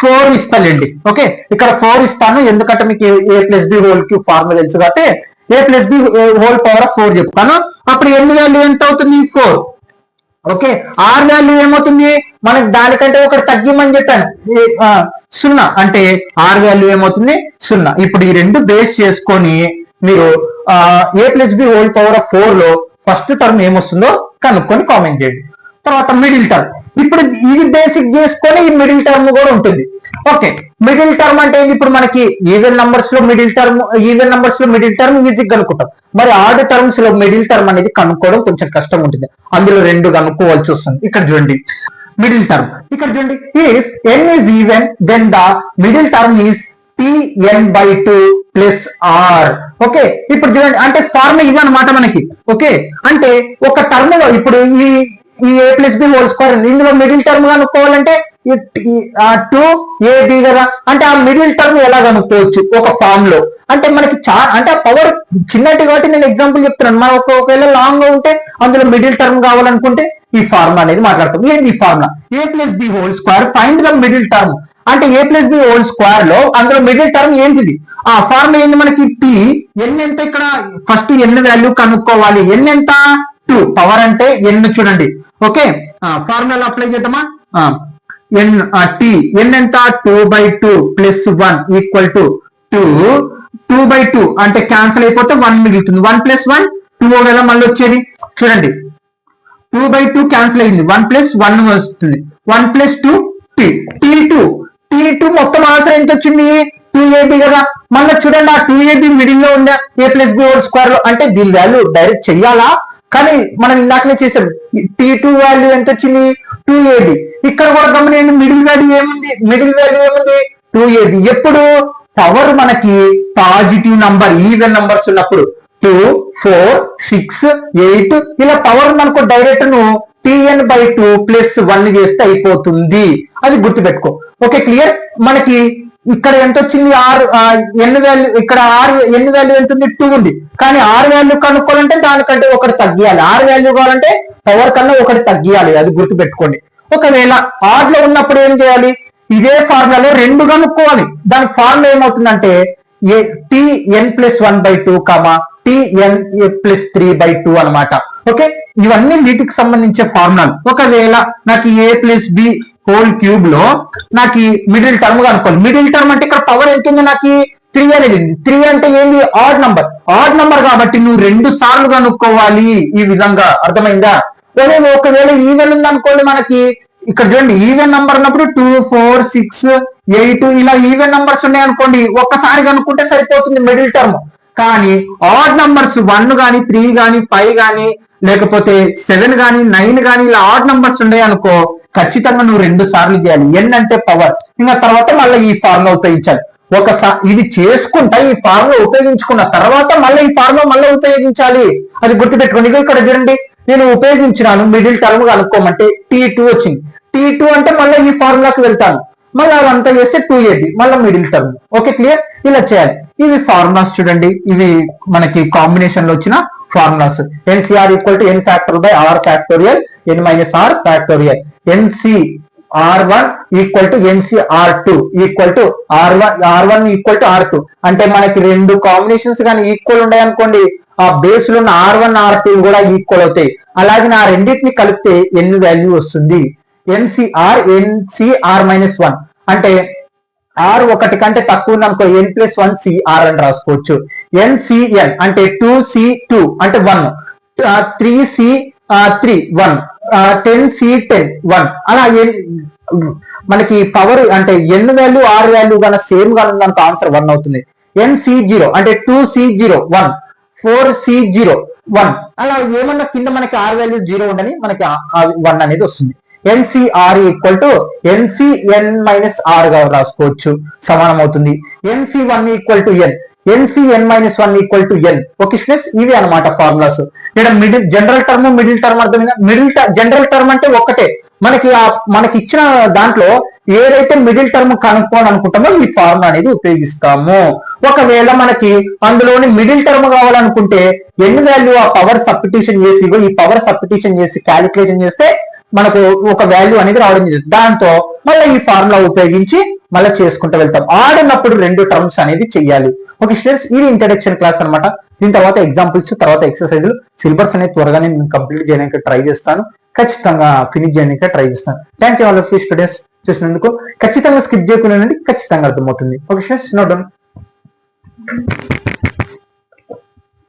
4 ఇస్తానండి. ఓకే ఇక్కడ 4 ఇస్తాను ఎందుకంటే మీకు a + b whole cube formula తెలుసు కాబట్టి a + b whole power of 4 చెప్తాను. అప్పుడు ఎన్ వాల్యూ ఎంత అవుతుంది 4. ఓకే ఆర్ వాల్యూ ఏమవుతుంది మనకి దానికంటే ఒకటి తగ్గిమని చెప్పాను 0 అంటే ఆర్ వాల్యూ ఏమవుతుంది 0. ఇప్పుడు ఈ రెండు బేస్ చేసుకొని మీరు a + b whole power of 4 లో ఫస్ట్ టర్మ్ ఏమొస్తుందో కనుక్కొని కామెంట్ చేయండి. తర్వాత మిడిల్ టర్మ్ ఇప్పుడు ఇది బేసిక్ చేసుకొని ఈ మిడిల్ టర్మ్ కూడా ఉంటుంది. ఓకే మిడిల్ టర్మ్ అంటే ఇప్పుడు మనకి ఈవెన్ నంబర్స్ లో మిడిల్ టర్మ్ ఈజీగా కనుక్కుంటాం. మరి ఆడ్ టర్మ్స్ లో మిడిల్ టర్మ్ అనేది కనుక్కోవడం కొంచెం కష్టం ఉంటుంది. అందులో రెండు కనుక్కోవాల్సి వస్తుంది. ఇక్కడ చూడండి మిడిల్ టర్మ్ ఇక్కడ చూడండి if n is even then the middle term is tn/2 plus r. Okay ఇప్పుడు చూడండి అంటే ఫార్ములా ఇది అనమాట మనకి. ఓకే అంటే ఒక టర్మ్ లో ఇప్పుడు ఈ a + b హోల్ స్క్వేర్ ఇందులో మిడిల్ టర్మ్ కనుక్కోవాలంటే 2ab కదా. అంటే ఆ మిడిల్ టర్మ్ ఎలా కనుక్కోవచ్చు ఒక ఫామ్ లో అంటే మనకి అంటే ఆ పవర్ చిన్నటి కాబట్టి నేను ఎగ్జాంపుల్ చెప్తున్నాను. మనం ఒకవేళ లాంగ్ గా ఉంటే అందులో మిడిల్ టర్మ్ కావాలనుకుంటే ఈ ఫార్ములా అనేది మాట్లాడతాం. ఏంటి ఈ formula a + b whole square find the middle term అంటే a + b హోల్ స్క్వేర్ లో అందులో మిడిల్ టర్మ్ ఏంటిది ఆ ఫార్ములా ఏంది మనకి t n ఎంత ఇక్కడ ఫస్ట్ n వాల్యూ కనుక్కోవాలి. n ఎంత 2 పవర్ అంటే n చూడండి. ఓకే ఫార్ములా అప్లై చేద్దామా n ఎంత 2/2 ప్లస్ 1 ఈక్వల్ టు 2/2 అంటే క్యాన్సిల్ అయిపోతే 1 మిగులుతుంది. 1 + 1 2 కదా మళ్ళీ వచ్చేది చూడండి 2/2 క్యాన్సిల్ అయింది 1 + 1 వస్తుంది 1 + 2 t2 మొత్తం ఆన్సర్ ఎంత వచ్చింది 2ab కదా. మళ్ళీ చూడండి ఆ 2ab మిడిల్ లో ఉందా a + b హోల్ స్క్వేర్ లో అంటే దీని వాల్యూ డైరెక్ట్ చెయ్యాలా కానీ మనం ఇందాకనే చేసాం. t2 వాల్యూ ఎంత వచ్చింది 2ab. ఇక్కడ కూడా గమనించండి మిడిల్ వాల్యూ ఏముంది 2ab. ఎప్పుడు పవర్ మనకి పాజిటివ్ నంబర్ ఈవెన్ నంబర్స్ ఉన్నప్పుడు 2 4 6 8 ఇలా పవర్ మనకు డైరెక్ట్ ను tn/2 ప్లస్ 1 చేస్తే అయిపోతుంది. అది గుర్తుపెట్టుకో. Okay clear. మనకి ఇక్కడ ఎంత వచ్చింది n వాల్యూ ఇక్కడ n వాల్యూ ఎంత ఉంది 2 ఉంది కానీ r వాల్యూ కనుక్కోవాలంటే దానికంటే ఒకటి తగ్గియాలి. r వాల్యూ కావాలంటే పవర్ కన్నా ఒకటి తగ్గియాలి. అది గుర్తుపెట్టుకోండి. ఒకవేళ ఆడ్ లో ఉన్నప్పుడు ఏం చేయాలి ఇదే ఫార్ములాలో రెండు కనుక్కోవాలి. దాని ఫార్ములా ఏమవుతుందంటే tn+1/2 tn +3/2 అనమాట. ఓకే ఇవన్నీ వీటికి సంబంధించే ఫార్ములాలు. ఒకవేళ నాకు a + b హోల్ క్యూబ్ లో నాకు మిడిల్ టర్మ్ కనుక్కోవాలి. మిడిల్ టర్మ్ అంటే ఇక్కడ పవర్ ఎంత ఉంది నాకు 3 అనేది 3 అంటే ఏంటి ఆడ్ నంబర్ కాబట్టి నువ్వు 2 సార్లు కనుక్కోవాలి. ఈ విధంగా అర్థమైందా. ఒకవేళ ఈవెన్ ఉంది అనుకోండి మనకి ఇక్కడ చూడండి ఈవెన్ నంబర్ ఉన్నప్పుడు 2 4 6 8 ఇలా ఈవెన్ నంబర్స్ ఉన్నాయి అనుకోండి ఒక్కసారి కనుక్కుంటే సరిపోతుంది మిడిల్ టర్మ్. కానీ ఆడ్ నంబర్స్ 1 కానీ 3 కానీ 5 కానీ లేకపోతే 7 కానీ 9 కానీ ఇలా ఆడ్ నంబర్స్ ఉన్నాయి అనుకో ఖచ్చితంగా నువ్వు 2 సార్లు చేయాలి. n అంటే పవర్ ఇంకా తర్వాత మళ్ళీ ఈ ఫార్ములా ఉపయోగించాలి. ఒకసారి ఇది చేసుకుంటా ఈ ఫార్ములా ఉపయోగించుకున్న తర్వాత మళ్ళీ ఈ ఫార్ములా మళ్ళీ ఉపయోగించాలి. అది గుర్తుపెట్టుకోండి. ఇక్కడ చూడండి నేను ఉపయోగించినాను మిడిల్ టర్మ్ కనుక్కోమంటే t2 వచ్చింది. t2 అంటే మళ్ళీ ఈ ఫార్ములాకి వెళ్తాను మళ్ళీ అదంతా చేస్తే 2ab మళ్ళీ మిడిల్ టర్మ్. Okay clear. ఇలా చేయాలి. ఇవి ఫార్ములాస్ చూడండి ఇవి మనకి కాంబినేషన్ లో వచ్చిన formulas. NCR = n factorial by r factorial n minus r factorial. NCR1 = NCR2 R1 = R2 అంటే మనకి రెండు కాంబినేషన్స్ కానీ ఈక్వల్ ఉన్నాయి అనుకోండి ఆ బేస్ లో ఉన్న R1 R2 కూడా ఈక్వల్ అవుతాయి. అలాగే నా రెండింటిని కలిపితే ఎన్ వాల్యూ వస్తుంది. NCR అంటే ఆర్ ఒకటి కంటే తక్కువ ఉందనుకో n+1 CR అని రాసుకోవచ్చు. NCN అంటే 2C2 అంటే 1, 3C3 1, 10C10 1. అలా మనకి పవర్ అంటే ఎన్ వాల్యూ ఆర్ వాల్యూ కన్నా సేమ్ గా ఉందనుకో ఆన్సర్ 1 అవుతుంది. NC0 అంటే 2C0 1, 4C0 1. అలా ఏమన్నా కింద మనకి ఆర్ వాల్యూ 0 ఉండని మనకి 1 అనేది వస్తుంది. NCR ఈక్వల్ టు NCN-R గా రాసుకోవచ్చు, సమానం అవుతుంది. NC1 equal to N, NCN-1 equal to N. Okay students, ఇవి అన్నమాట ఫార్ములాస్. ఇక్కడ జనరల్ టర్మ్ మిడిల్ టర్మ్ అర్థమైందా? జనరల్ టర్మ్ అంటే ఒక్కటే, మనకి ఇచ్చిన దాంట్లో ఏదైతే మిడిల్ టర్మ్ కనుక్కోని అనుకుంటామో ఈ ఫార్ములా అనేది ఉపయోగిస్తాము. ఒకవేళ మనకి అందులోని మిడిల్ టర్మ్ కావాలనుకుంటే ఎన్ వాల్యూ ఆ పవర్ సబ్స్టిట్యూషన్ చేసి ఈ పవర్ సబ్స్టిట్యూషన్ చేసి క్యాలిక్యులేషన్ చేస్తే మనకు ఒక వాల్యూ అనేది రావడం జరుగుతుంది. దాంతో మళ్ళీ ఈ ఫార్ములా ఉపయోగించి మళ్ళీ చేసుకుంటూ వెళ్తాం. ఆడినప్పుడు 2 టర్మ్స్ అనేది చెయ్యాలి. ఓకే స్టూడెంట్స్, ఇది ఇంట్రడక్షన్ క్లాస్ అనమాట. దీని తర్వాత ఎగ్జాంపుల్స్, తర్వాత ఎక్సర్సైజులు, సిలబస్ అనేది త్వరగానే నేను కంప్లీట్ చేయడానికి ట్రై చేస్తాను. ఖచ్చితంగా ఫినిష్ చేయడానికి ట్రై చేస్తాను. Thank you all of you students చూసినందుకు. ఖచ్చితంగా స్కిప్ చేయకుండా ఖచ్చితంగా అర్థమవుతుంది. Okay students, no down.